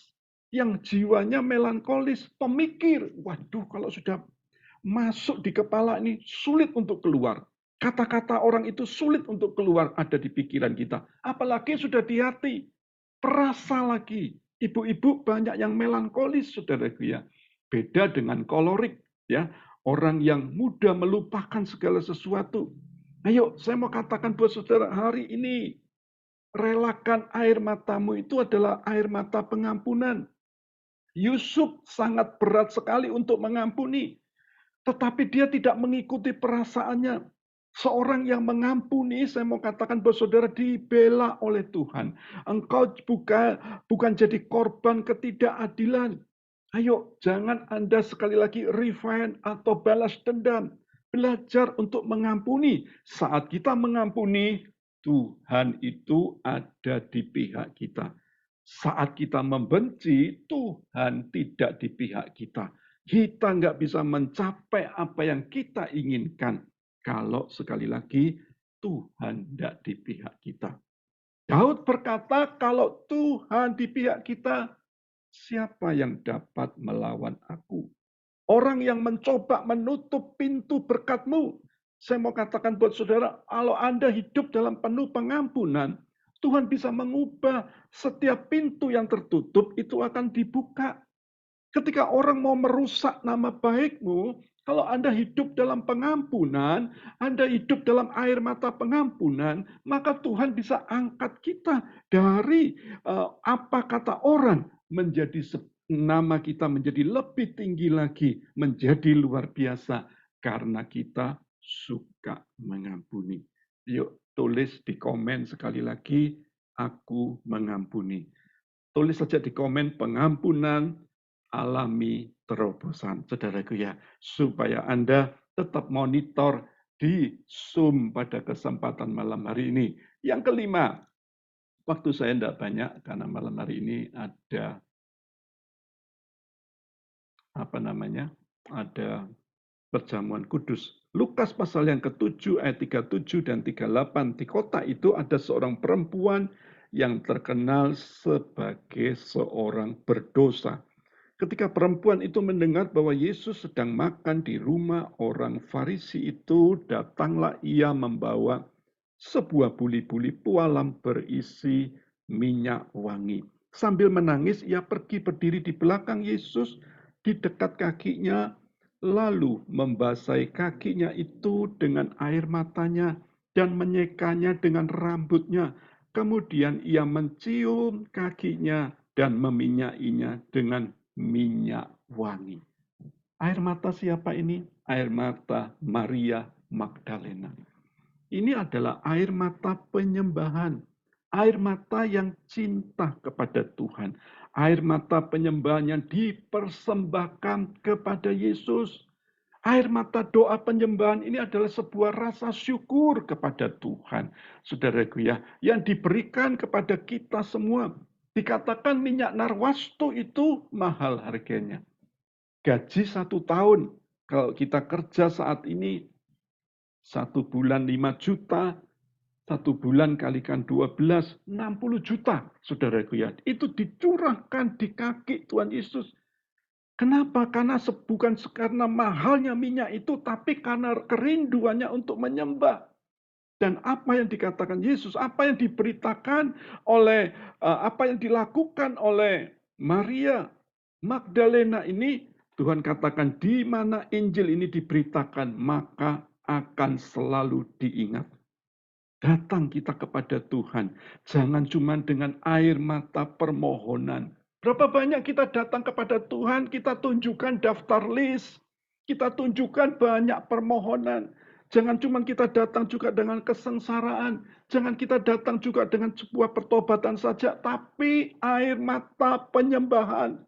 yang jiwanya melankolis, pemikir. Waduh, kalau sudah masuk di kepala ini sulit untuk keluar. Kata-kata orang itu sulit untuk keluar ada di pikiran kita. Apalagi sudah di hati. Perasa lagi. Ibu-ibu banyak yang melankolis, saudaraku ya. Beda dengan kolerik. Ya, orang yang mudah melupakan segala sesuatu. Ayo, saya mau katakan buat saudara hari ini, relakan air matamu itu adalah air mata pengampunan. Yusuf sangat berat sekali untuk mengampuni, tetapi dia tidak mengikuti perasaannya. Seorang yang mengampuni, saya mau katakan buat saudara, dibela oleh Tuhan. Engkau bukan jadi korban ketidakadilan. Ayo, jangan Anda sekali lagi revenge atau balas dendam. Belajar untuk mengampuni. Saat kita mengampuni, Tuhan itu ada di pihak kita. Saat kita membenci, Tuhan tidak di pihak kita. Kita nggak bisa mencapai apa yang kita inginkan kalau sekali lagi Tuhan tidak di pihak kita. Daud berkata, kalau Tuhan di pihak kita, siapa yang dapat melawan aku? Orang yang mencoba menutup pintu berkat-Mu. Saya mau katakan buat saudara, kalau Anda hidup dalam penuh pengampunan, Tuhan bisa mengubah setiap pintu yang tertutup itu akan dibuka. Ketika orang mau merusak nama baik-Mu, kalau Anda hidup dalam pengampunan, Anda hidup dalam air mata pengampunan, maka Tuhan bisa angkat kita dari apa kata orang menjadi nama kita menjadi lebih tinggi lagi, menjadi luar biasa karena kita suka mengampuni. Yuk tulis di komen sekali lagi, aku mengampuni. Tulis saja di komen pengampunan alami terobosan, saudaraku ya, supaya Anda tetap monitor di Zoom pada kesempatan malam hari ini. Yang kelima, waktu saya tidak banyak karena malam hari ini ada ada perjamuan kudus. Lukas pasal yang ke-7 ayat 37 dan 38. Di kota itu ada seorang perempuan yang terkenal sebagai seorang berdosa. Ketika perempuan itu mendengar bahwa Yesus sedang makan di rumah orang Farisi itu, datanglah ia membawa sebuah buli-buli pualam berisi minyak wangi. Sambil menangis, ia pergi berdiri di belakang Yesus, di dekat kakinya, lalu membasahi kakinya itu dengan air matanya dan menyekanya dengan rambutnya. Kemudian ia mencium kakinya dan meminyainya dengan minyak wangi. Air mata siapa ini? Air mata Maria Magdalena. Ini adalah air mata penyembahan. Air mata yang cinta kepada Tuhan. Air mata penyembahan yang dipersembahkan kepada Yesus. Air mata doa penyembahan ini adalah sebuah rasa syukur kepada Tuhan. Saudaraku ya, yang diberikan kepada kita semua. Dikatakan minyak narwastu itu mahal harganya. Gaji 1 tahun, kalau kita kerja saat ini, 1 bulan 5 juta, 1 bulan kalikan 12, 60 juta, saudaraku ya. Itu dicurahkan di kaki Tuhan Yesus. Kenapa? Karena bukan karena mahalnya minyak itu, tapi karena kerinduannya untuk menyembah. Dan apa yang dikatakan Yesus, apa yang diberitakan oleh, apa yang dilakukan oleh Maria Magdalena ini, Tuhan katakan di mana Injil ini diberitakan, maka akan selalu diingat. Datang kita kepada Tuhan, jangan cuma dengan air mata permohonan. Berapa banyak kita datang kepada Tuhan, kita tunjukkan daftar list, kita tunjukkan banyak permohonan. Jangan cuma kita datang juga dengan kesengsaraan. Jangan kita datang juga dengan sebuah pertobatan saja. Tapi air mata penyembahan.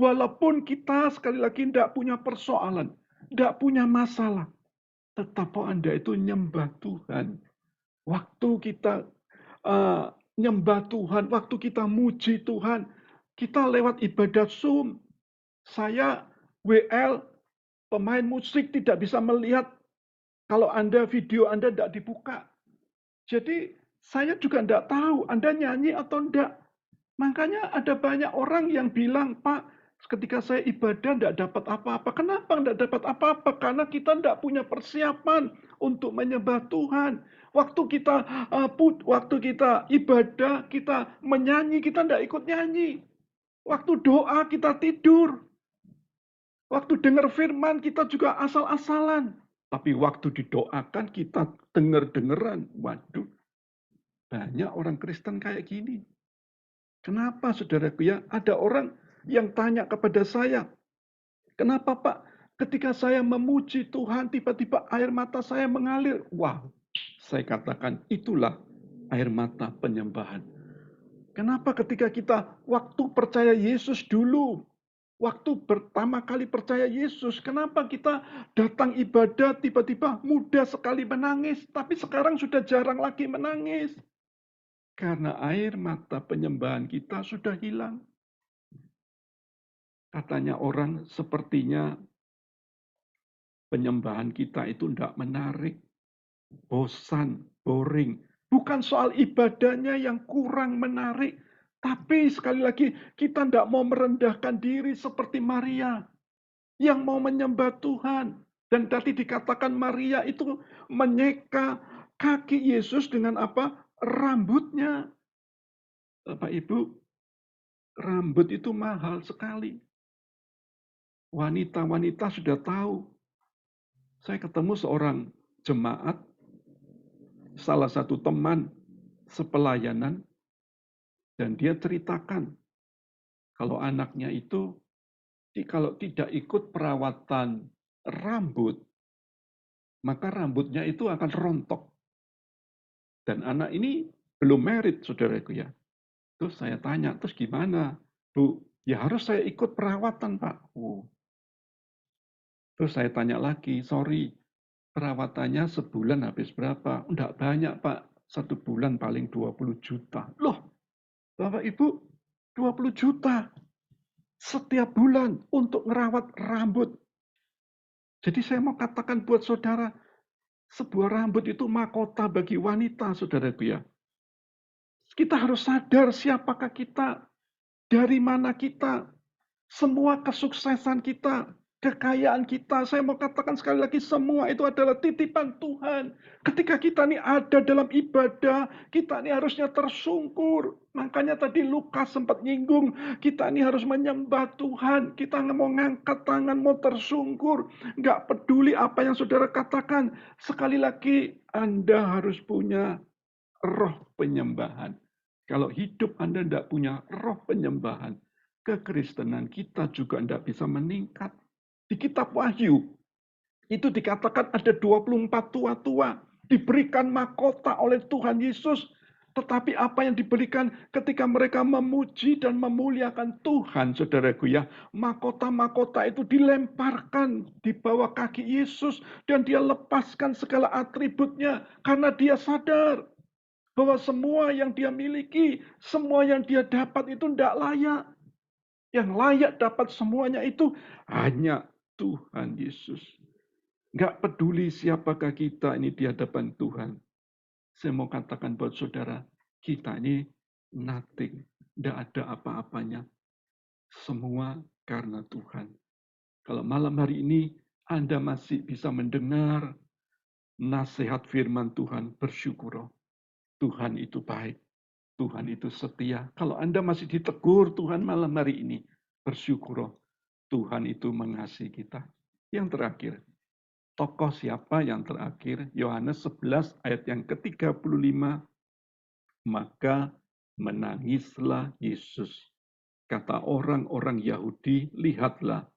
Walaupun kita sekali lagi tidak punya persoalan. Tidak punya masalah. Tetap Anda itu nyembah Tuhan. Waktu kita nyembah Tuhan. Waktu kita muji Tuhan. Kita lewat ibadat Zoom. Saya WL, pemain musik tidak bisa melihat kalau video Anda tidak dibuka. Jadi saya juga tidak tahu Anda nyanyi atau tidak. Makanya ada banyak orang yang bilang, Pak, ketika saya ibadah tidak dapat apa-apa. Kenapa tidak dapat apa-apa? Karena kita tidak punya persiapan untuk menyembah Tuhan. Waktu kita ibadah, kita menyanyi, kita tidak ikut nyanyi. Waktu doa kita tidur. Waktu dengar firman kita juga asal-asalan. Tapi waktu didoakan kita dengar-dengeran. Waduh, banyak orang Kristen kayak gini. Kenapa saudaraku ya? Ada orang yang tanya kepada saya, kenapa Pak? Ketika saya memuji Tuhan, tiba-tiba air mata saya mengalir. Wah, saya katakan itulah air mata penyembahan. Kenapa ketika kita waktu percaya Yesus dulu, waktu pertama kali percaya Yesus, kenapa kita datang ibadah tiba-tiba mudah sekali menangis, tapi sekarang sudah jarang lagi menangis? Karena air mata penyembahan kita sudah hilang. Katanya orang sepertinya penyembahan kita itu tidak menarik, bosan, boring. Bukan soal ibadahnya yang kurang menarik, tapi sekali lagi kita tidak mau merendahkan diri seperti Maria yang mau menyembah Tuhan. Dan tadi dikatakan Maria itu menyeka kaki Yesus dengan apa? Rambutnya. Bapak Ibu, rambut itu mahal sekali. Wanita-wanita sudah tahu. Saya ketemu seorang jemaat, salah satu teman sepelayanan, dan dia ceritakan kalau anaknya itu kalau tidak ikut perawatan rambut, maka rambutnya itu akan rontok. Dan anak ini belum married, saudaraku ya. Terus saya tanya, terus gimana? Bu, ya harus saya ikut perawatan, Pak. Terus saya tanya lagi, sorry, perawatannya sebulan habis berapa? Enggak banyak, Pak. 1 bulan paling 20 juta. Loh, Bapak Ibu, 20 juta setiap bulan untuk merawat rambut. Jadi saya mau katakan buat saudara, sebuah rambut itu mahkota bagi wanita, saudaraku ya. Kita harus sadar siapakah kita, dari mana kita, semua kesuksesan kita, kekayaan kita, saya mau katakan sekali lagi, semua itu adalah titipan Tuhan. Ketika kita ini ada dalam ibadah, kita ini harusnya tersungkur. Makanya tadi Lukas sempat nyinggung, kita ini harus menyembah Tuhan. Kita mau ngangkat tangan, mau tersungkur. Nggak peduli apa yang saudara katakan. Sekali lagi, Anda harus punya roh penyembahan. Kalau hidup Anda tidak punya roh penyembahan, kekristenan kita juga tidak bisa meningkat. Di kitab Wahyu, itu dikatakan ada 24 tua-tua, diberikan mahkota oleh Tuhan Yesus. Tetapi apa yang diberikan ketika mereka memuji dan memuliakan Tuhan, saudaraku ya, mahkota-mahkota itu dilemparkan di bawah kaki Yesus, dan dia lepaskan segala atributnya, karena dia sadar bahwa semua yang dia miliki, semua yang dia dapat itu tidak layak. Yang layak dapat semuanya itu hanya Tuhan Yesus. Nggak peduli siapakah kita ini di hadapan Tuhan. Saya mau katakan buat saudara, kita ini nothing. Nggak ada apa-apanya. Semua karena Tuhan. Kalau malam hari ini Anda masih bisa mendengar nasihat firman Tuhan, bersyukur. Tuhan itu baik. Tuhan itu setia. Kalau Anda masih ditegur Tuhan malam hari ini, bersyukur. Tuhan itu mengasihi kita. Yang terakhir, tokoh siapa yang terakhir? Yohanes 11 ayat yang ke-35. Maka menangislah Yesus. Kata orang-orang Yahudi, lihatlah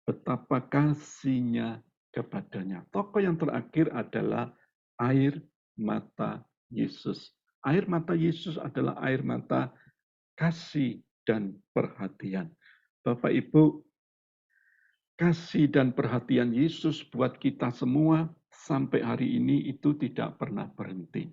betapa kasihnya kepadanya. Tokoh yang terakhir adalah air mata Yesus. Air mata Yesus adalah air mata kasih dan perhatian. Bapak Ibu, kasih dan perhatian Yesus buat kita semua sampai hari ini itu tidak pernah berhenti.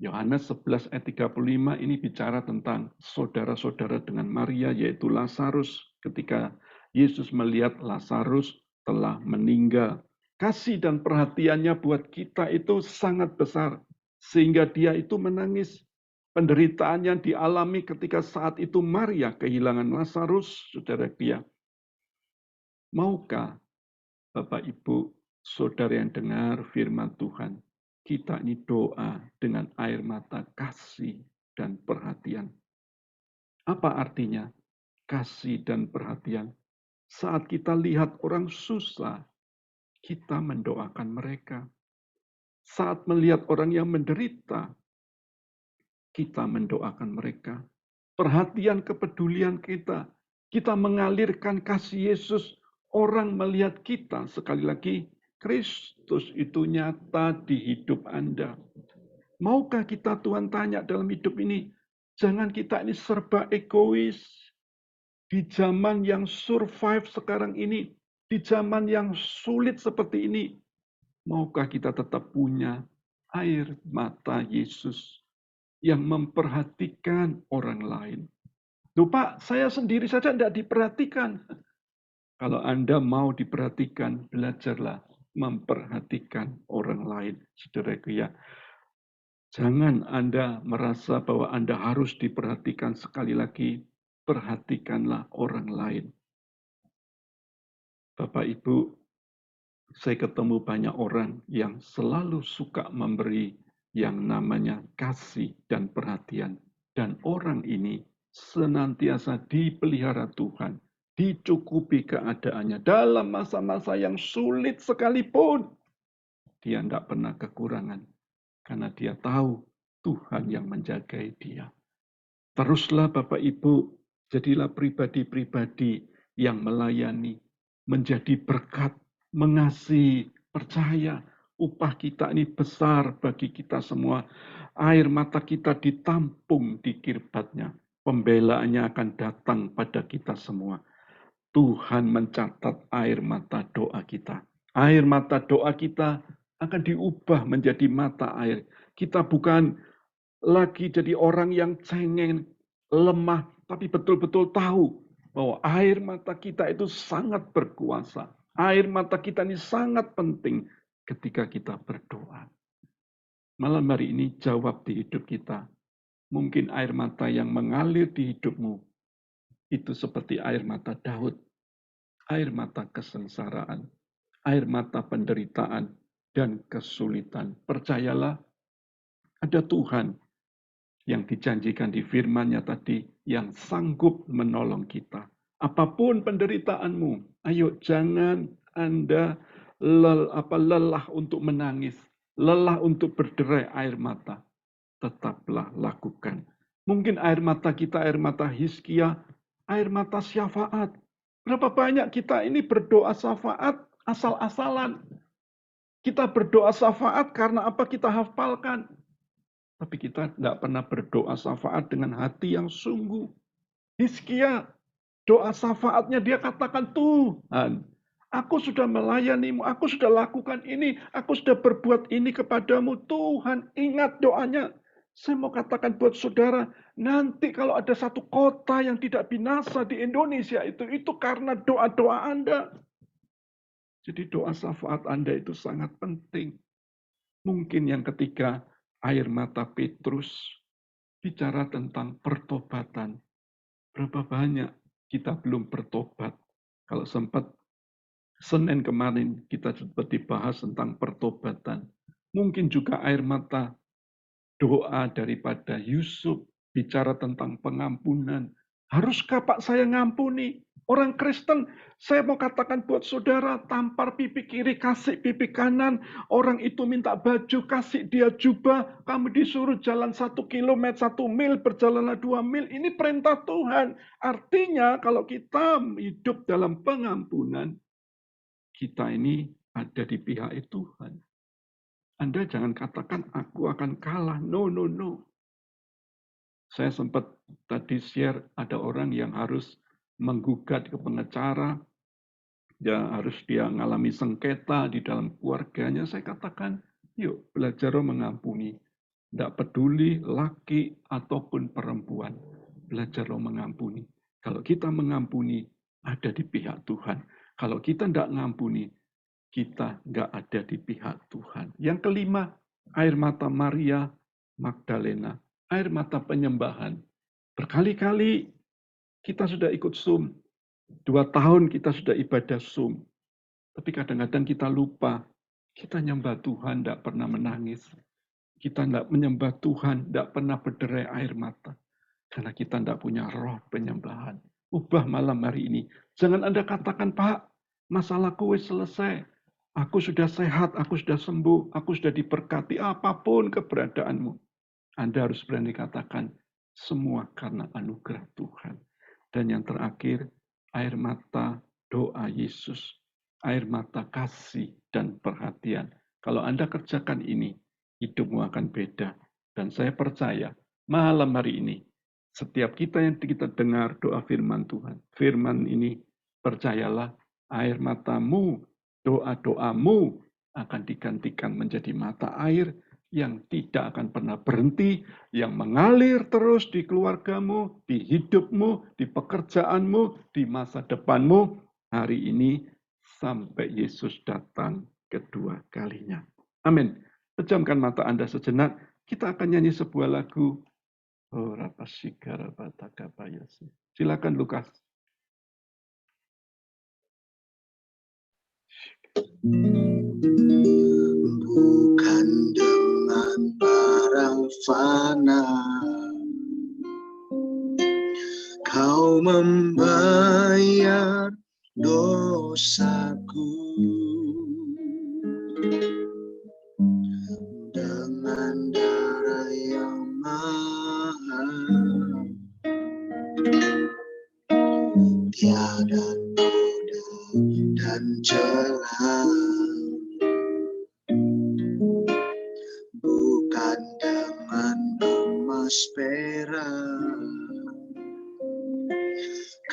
Yohanes 11 ayat 35 ini bicara tentang saudara-saudara dengan Maria, yaitu Lazarus. Ketika Yesus melihat Lazarus telah meninggal. Kasih dan perhatiannya buat kita itu sangat besar. Sehingga dia itu menangis. Penderitaan yang dialami ketika saat itu Maria kehilangan Lazarus, saudara dia. Maukah Bapak Ibu, saudara yang dengar firman Tuhan, kita ini doa dengan air mata kasih dan perhatian. Apa artinya kasih dan perhatian? Saat kita lihat orang susah, kita mendoakan mereka. Saat melihat orang yang menderita, kita mendoakan mereka. Perhatian kepedulian kita, kita mengalirkan kasih Yesus. Orang melihat kita, sekali lagi, Kristus itu nyata di hidup Anda. Maukah kita, Tuhan tanya dalam hidup ini, jangan kita ini serba egois. Di zaman yang survive sekarang ini, di zaman yang sulit seperti ini, maukah kita tetap punya air mata Yesus yang memperhatikan orang lain? Loh Pak, saya sendiri saja tidak diperhatikan. Kalau Anda mau diperhatikan, belajarlah memperhatikan orang lain. Saudaraku ya, jangan Anda merasa bahwa Anda harus diperhatikan. Sekali lagi, perhatikanlah orang lain. Bapak Ibu, saya ketemu banyak orang yang selalu suka memberi yang namanya kasih dan perhatian. Dan orang ini senantiasa dipelihara Tuhan, dicukupi keadaannya. Dalam masa-masa yang sulit sekalipun, dia tidak pernah kekurangan. Karena dia tahu Tuhan yang menjagai dia. Teruslah Bapak Ibu, jadilah pribadi-pribadi yang melayani, menjadi berkat, mengasihi, percaya. Upah kita ini besar bagi kita semua. Air mata kita ditampung di kirbatnya. Pembelaannya akan datang pada kita semua. Tuhan mencatat air mata doa kita. Air mata doa kita akan diubah menjadi mata air. Kita bukan lagi jadi orang yang cengeng, lemah, tapi betul-betul tahu bahwa air mata kita itu sangat berkuasa. Air mata kita ini sangat penting ketika kita berdoa. Malam hari ini jawab di hidup kita. Mungkin air mata yang mengalir di hidupmu itu seperti air mata Daud. Air mata kesengsaraan, air mata penderitaan, dan kesulitan. Percayalah, ada Tuhan yang dijanjikan di firman-Nya tadi, yang sanggup menolong kita. Apapun penderitaanmu, ayo jangan Anda lelah untuk menangis, lelah untuk berderai air mata. Tetaplah lakukan. Mungkin air mata kita, air mata Hizkia, air mata syafaat. Berapa banyak kita ini berdoa syafaat asal-asalan. Kita berdoa syafaat karena apa kita hafalkan. Tapi kita tidak pernah berdoa syafaat dengan hati yang sungguh. Hizkia, doa syafaatnya dia katakan, Tuhan, aku sudah melayanimu, aku sudah lakukan ini, aku sudah berbuat ini kepadamu. Tuhan, ingat doanya. Saya mau katakan buat saudara, nanti kalau ada satu kota yang tidak binasa di Indonesia itu karena doa-doa Anda. Jadi doa syafaat Anda itu sangat penting. Mungkin yang ketiga, air mata Petrus bicara tentang pertobatan. Berapa banyak kita belum bertobat. Kalau sempat Senin kemarin kita sempat dibahas tentang pertobatan. Mungkin juga air mata doa daripada Yusuf bicara tentang pengampunan. Haruskah Pak saya ngampuni? Orang Kristen, saya mau katakan buat saudara, tampar pipi kiri, kasih pipi kanan. Orang itu minta baju, kasih dia jubah. Kamu disuruh jalan 1 kilometer, 1 mil, berjalanlah 2 mil. Ini perintah Tuhan. Artinya kalau kita hidup dalam pengampunan, kita ini ada di pihak Tuhan. Anda jangan katakan, aku akan kalah. No, no, no. Saya sempat tadi share, ada orang yang harus menggugat ke pengacara, ya harus dia mengalami sengketa di dalam keluarganya. Saya katakan, yuk belajar mengampuni. Tidak peduli laki ataupun perempuan, belajar mengampuni. Kalau kita mengampuni, ada di pihak Tuhan. Kalau kita tidak mengampuni, kita nggak ada di pihak Tuhan. Yang kelima, air mata Maria Magdalena, air mata penyembahan. Berkali-kali kita sudah ikut Zoom. 2 tahun kita sudah ibadah Zoom. Tapi kadang-kadang kita lupa. Kita nyembah Tuhan tidak pernah menangis. Kita tidak menyembah Tuhan, tidak pernah berderai air mata. Karena kita tidak punya roh penyembahan. ubah malam hari ini. Jangan Anda katakan, Pak, masalahku wis selesai. Aku sudah sehat, aku sudah sembuh, aku sudah diberkati, apapun keberadaanmu. Anda harus berani katakan, semua karena anugerah Tuhan. Dan yang terakhir, air mata doa Yesus. Air mata kasih dan perhatian. Kalau Anda kerjakan ini, hidupmu akan beda. Dan saya percaya, malam hari ini, setiap kita yang kita dengar doa firman Tuhan, firman ini, percayalah, air matamu, doa-doamu akan digantikan menjadi mata air yang tidak akan pernah berhenti, yang mengalir terus di keluargamu, di hidupmu, di pekerjaanmu, di masa depanmu, hari ini sampai Yesus datang kedua kalinya. Amin. Pejamkan mata Anda sejenak, kita akan nyanyi sebuah lagu. Oh, silakan Lukas. Bukan dengan barang fana Kau membayar dosaku, dengan darah yang mahal, tiada noda dan celah. Bukan dengan emas perak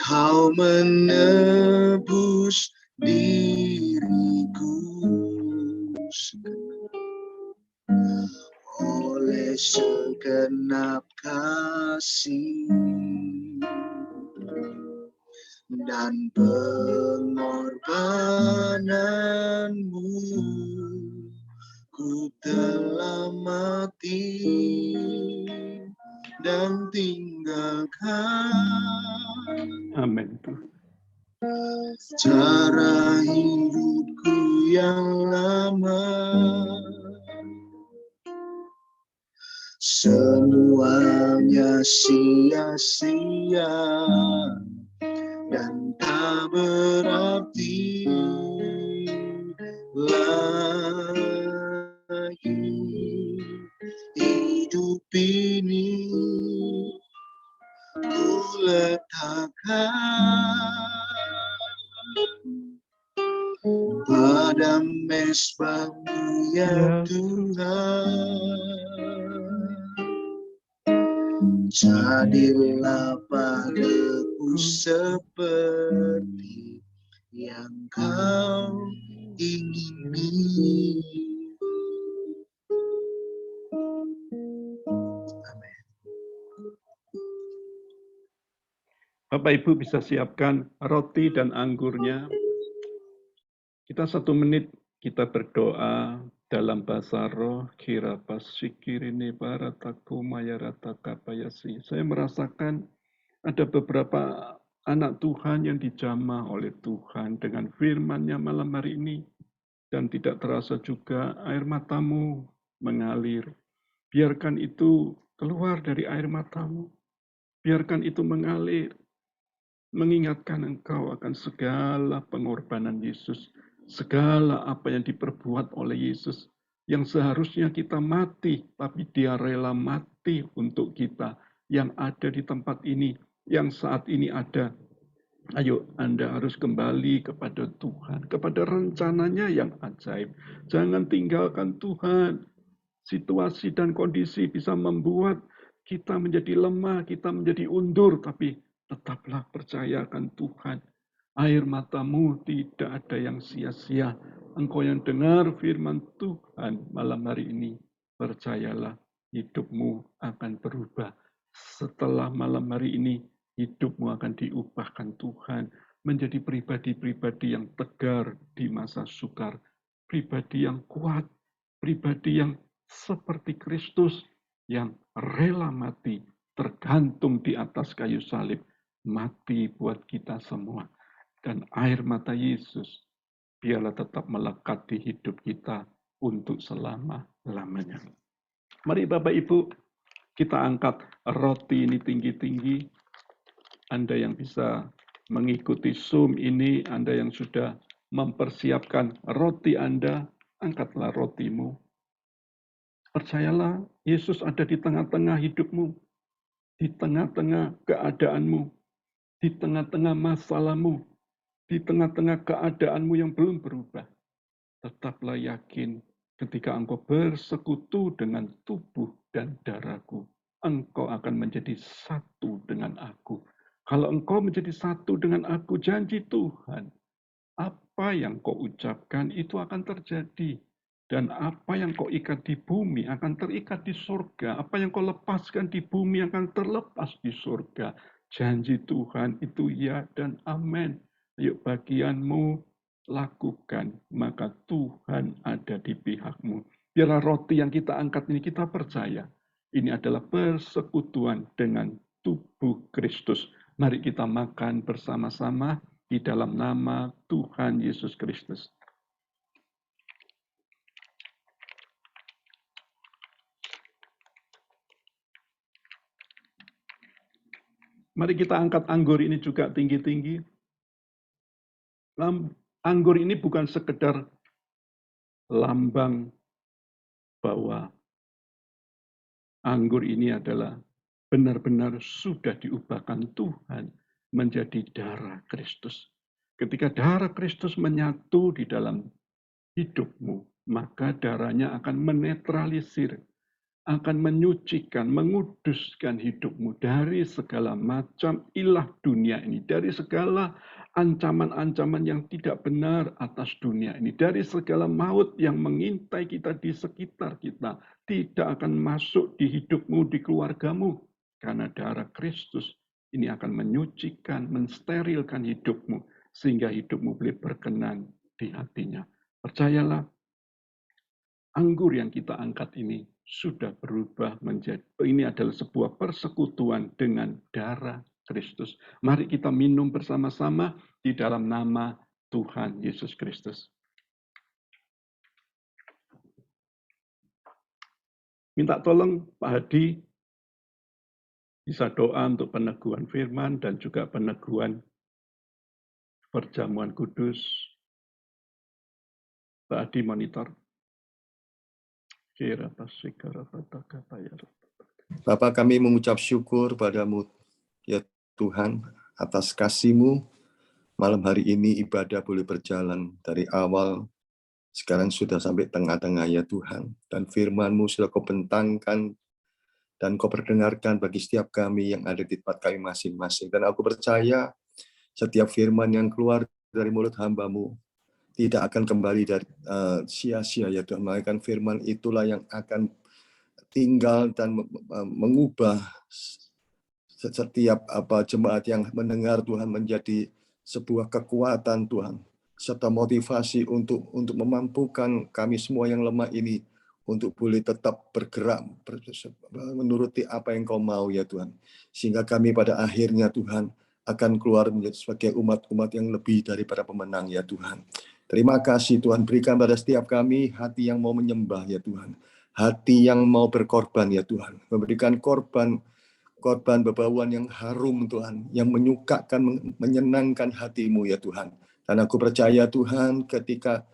Kau menebus diriku, oleh segenap kasih dan pengorbananmu, ku telah mati dan tinggalkan Amin. cara hidupku yang lama. Semuanya sia-sia dan tak berarti lagi. Hidup ini ku letakkan pada mezbah-Mu ya Tuhan. Jadilah padaku seperti yang Kau ingini. Amin. Bapak Ibu bisa siapkan roti dan anggurnya. Kita 1 menit kita berdoa dalam bahasa roh. Kira pasikirini barataku mayarata kapayasi. Saya merasakan ada beberapa anak Tuhan yang dijamah oleh Tuhan dengan firman-Nya malam hari ini. Dan tidak terasa juga air matamu mengalir. Biarkan itu keluar dari air matamu. Biarkan itu mengalir. Mengingatkan engkau akan segala pengorbanan Yesus, segala apa yang diperbuat oleh Yesus, yang seharusnya kita mati, tapi Dia rela mati untuk kita, yang ada di tempat ini, yang saat ini ada. Ayo, Anda harus kembali kepada Tuhan, kepada rencananya yang ajaib. Jangan tinggalkan Tuhan. Situasi dan kondisi bisa membuat kita menjadi lemah, kita menjadi undur, tapi tetaplah percayakan Tuhan. Air matamu tidak ada yang sia-sia. Engkau yang dengar firman Tuhan malam hari ini, percayalah hidupmu akan berubah. Setelah malam hari ini, hidupmu akan diubahkan Tuhan menjadi pribadi-pribadi yang tegar di masa sukar, pribadi yang kuat, pribadi yang seperti Kristus yang rela mati, tergantung di atas kayu salib, mati buat kita semua. Dan air mata Yesus biarlah tetap melekat di hidup kita untuk selama-lamanya. Mari Bapak Ibu, kita angkat roti ini tinggi-tinggi. Anda yang bisa mengikuti Zoom ini, Anda yang sudah mempersiapkan roti Anda, angkatlah rotimu. Percayalah, Yesus ada di tengah-tengah hidupmu, di tengah-tengah keadaanmu, di tengah-tengah masalahmu, di tengah-tengah keadaanmu yang belum berubah. Tetaplah yakin ketika engkau bersekutu dengan tubuh dan darahku, engkau akan menjadi satu dengan aku. Kalau engkau menjadi satu dengan aku, janji Tuhan, apa yang kau ucapkan itu akan terjadi. Dan apa yang kau ikat di bumi akan terikat di surga. Apa yang kau lepaskan di bumi akan terlepas di surga. Janji Tuhan itu ya dan amin. Yuk bagianmu lakukan, maka Tuhan ada di pihakmu. Biarlah roti yang kita angkat ini kita percaya. Ini adalah persekutuan dengan tubuh Kristus. Mari kita makan bersama-sama di dalam nama Tuhan Yesus Kristus. Mari kita angkat anggur ini juga tinggi-tinggi. Anggur ini bukan sekedar lambang bahwa anggur ini adalah benar-benar sudah diubahkan Tuhan menjadi darah Kristus. Ketika darah Kristus menyatu di dalam hidupmu, maka darahnya akan menetralisir, akan menyucikan, menguduskan hidupmu dari segala macam ilah dunia ini, dari segala ancaman-ancaman yang tidak benar atas dunia ini, dari segala maut yang mengintai kita di sekitar kita, tidak akan masuk di hidupmu, di keluargamu, karena darah Kristus ini akan menyucikan, mensterilkan hidupmu, sehingga hidupmu boleh berkenan di hatinya. Percayalah, anggur yang kita angkat ini sudah berubah menjadi, ini adalah sebuah persekutuan dengan darah Kristus. Mari kita minum bersama-sama di dalam nama Tuhan Yesus Kristus. Minta tolong Pak Hadi bisa doa untuk peneguhan firman dan juga peneguhan perjamuan kudus. Pak Hadi monitor. Bapa, kami mengucap syukur padamu, ya Tuhan, atas kasih-Mu. Malam hari ini ibadah boleh berjalan dari awal, sekarang sudah sampai tengah-tengah, ya Tuhan. Dan firman-Mu sudah Kau bentangkan dan Kau perdengarkan bagi setiap kami yang ada di tempat kami masing-masing. Dan aku percaya setiap firman yang keluar dari mulut hamba-Mu tidak akan kembali dari sia-sia, ya Tuhan. Melainkan firman itulah yang akan tinggal dan mengubah setiap jemaat yang mendengar, Tuhan, menjadi sebuah kekuatan, Tuhan, serta motivasi untuk memampukan kami semua yang lemah ini untuk boleh tetap bergerak menuruti apa yang Kau mau, ya Tuhan, sehingga kami pada akhirnya, Tuhan, akan keluar menjadi sebagai umat-umat yang lebih daripada pemenang, ya Tuhan. Terima kasih Tuhan, berikan pada setiap kami hati yang mau menyembah, ya Tuhan, hati yang mau berkorban, ya Tuhan, memberikan korban bebauan yang harum, Tuhan, yang menyukakan, menyenangkan hati-Mu, ya Tuhan. Dan aku percaya, Tuhan, ketika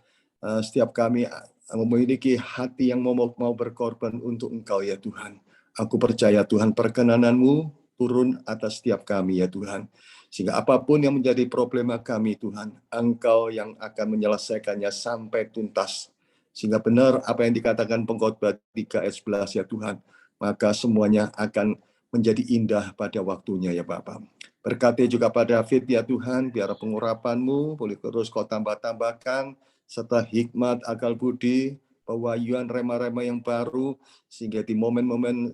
setiap kami memiliki hati yang mau berkorban untuk Engkau, ya Tuhan, aku percaya, Tuhan, perkenanan-Mu turun atas setiap kami, ya Tuhan. Sehingga apapun yang menjadi problema kami, Tuhan, Engkau yang akan menyelesaikannya sampai tuntas. Sehingga benar apa yang dikatakan Pengkhotbah 3 ayat 11, ya Tuhan, maka semuanya akan menjadi indah pada waktunya, ya Bapa. Berkati juga pada David, ya Tuhan, biar pengurapan-Mu boleh terus Kau tambah-tambahkan, serta hikmat, akal budi, pewahyuan, rema-rema yang baru, sehingga di momen-momen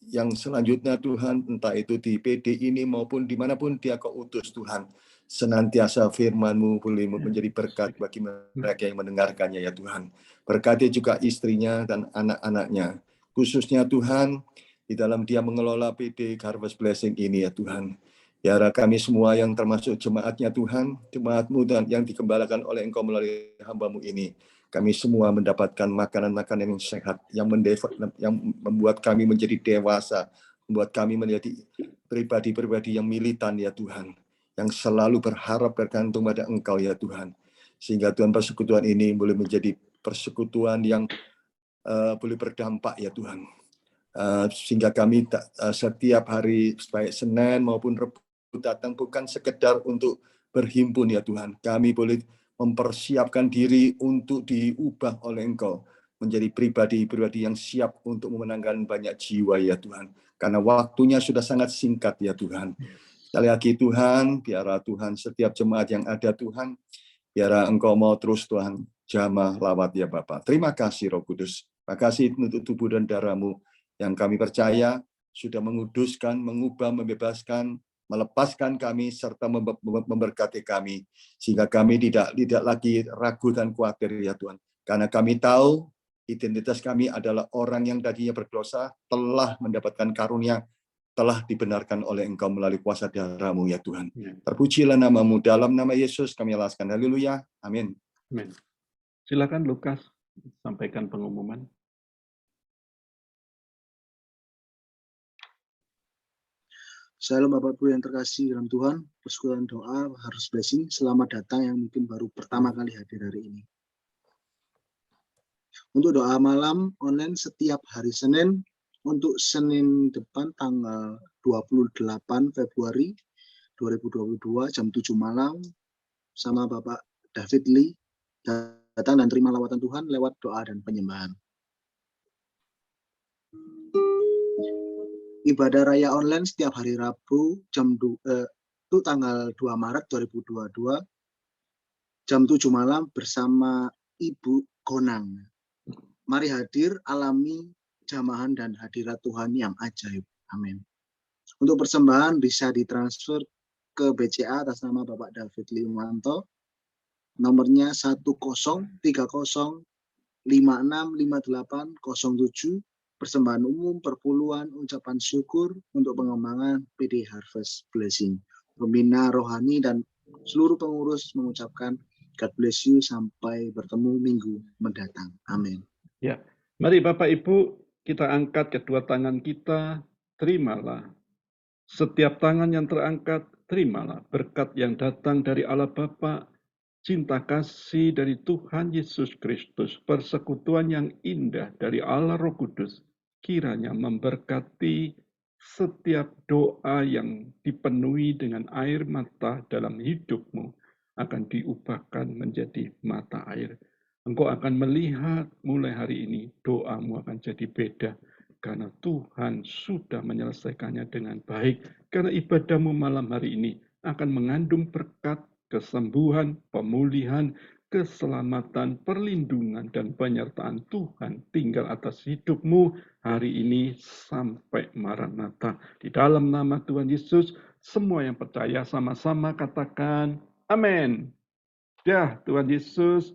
yang selanjutnya, Tuhan, entah itu di PD ini maupun dimanapun Dia Kau utus, Tuhan, senantiasa firman-Mu boleh menjadi berkat bagi mereka yang mendengarkannya, ya Tuhan. Berkati juga istrinya dan anak-anaknya, khususnya Tuhan, di dalam dia mengelola PD Harvest Blessing ini, ya Tuhan. Biarlah kami semua yang termasuk jemaatnya, Tuhan, jemaat-Mu dan yang digembalakan oleh Engkau melalui hamba-Mu ini, kami semua mendapatkan makanan-makanan yang sehat, yang membuat kami menjadi dewasa, membuat kami menjadi pribadi-pribadi yang militan, ya Tuhan, yang selalu berharap bergantung pada Engkau ya Tuhan. Sehingga Tuhan persekutuan ini boleh menjadi persekutuan yang boleh berdampak ya Tuhan. Sehingga kami setiap hari baik Senin maupun Rebu datang bukan sekedar untuk berhimpun ya Tuhan. Kami boleh mempersiapkan diri untuk diubah oleh Engkau menjadi pribadi-pribadi yang siap untuk memenangkan banyak jiwa ya Tuhan. Karena waktunya sudah sangat singkat ya Tuhan. Sekali lagi Tuhan, biarlah Tuhan setiap jemaat yang ada Tuhan, biarlah Engkau mau terus Tuhan jamah lawat ya Bapa. Terima kasih Roh Kudus. Terima kasih untuk tubuh dan darah-Mu yang kami percaya sudah menguduskan, mengubah, membebaskan, melepaskan kami serta memberkati kami sehingga kami tidak lagi ragu dan khawatir ya Tuhan. Karena kami tahu identitas kami adalah orang yang tadinya berdosa telah mendapatkan karunia, telah dibenarkan oleh Engkau melalui kuasa darah-Mu ya Tuhan. Terpujilah nama-Mu, dalam nama Yesus kami alaskan. Haleluya. Amin. Amin. Silakan Lukas sampaikan pengumuman. Shalom Bapak Ibu yang terkasih dalam Tuhan, persekutuan doa harus blessing. Selamat datang yang mungkin baru pertama kali hadir hari ini. Untuk doa malam online setiap hari Senin, untuk Senin depan tanggal 28 Februari 2022 jam 7 malam sama Bapak David Lee datang dan terima lawatan Tuhan lewat doa dan penyembahan. Ibadah raya online setiap hari Rabu itu tanggal 2 Maret 2022 jam 7 malam bersama Ibu Konang. Mari hadir, alami jamahan dan hadirat Tuhan yang ajaib. Amin. Untuk persembahan bisa ditransfer ke BCA atas nama Bapak David Liwanto. Nomornya 1030565807. Persembahan umum, perpuluhan, ucapan syukur untuk pengembangan PD Harvest Blessing. Pembina rohani dan seluruh pengurus mengucapkan God bless you sampai bertemu minggu mendatang. Amin. Ya, mari Bapak Ibu kita angkat kedua tangan kita, terimalah. Setiap tangan yang terangkat, terimalah berkat yang datang dari Allah Bapa, cinta kasih dari Tuhan Yesus Kristus, persekutuan yang indah dari Allah Roh Kudus, kiranya memberkati setiap doa yang dipenuhi dengan air mata dalam hidupmu akan diubahkan menjadi mata air. Engkau akan melihat mulai hari ini doamu akan jadi beda karena Tuhan sudah menyelesaikannya dengan baik. Karena ibadahmu malam hari ini akan mengandung berkat, kesembuhan, pemulihan, keselamatan, perlindungan, dan penyertaan Tuhan tinggal atas hidupmu hari ini sampai Maranatha. Di dalam nama Tuhan Yesus, semua yang percaya sama-sama katakan amin. Ya, Tuhan Yesus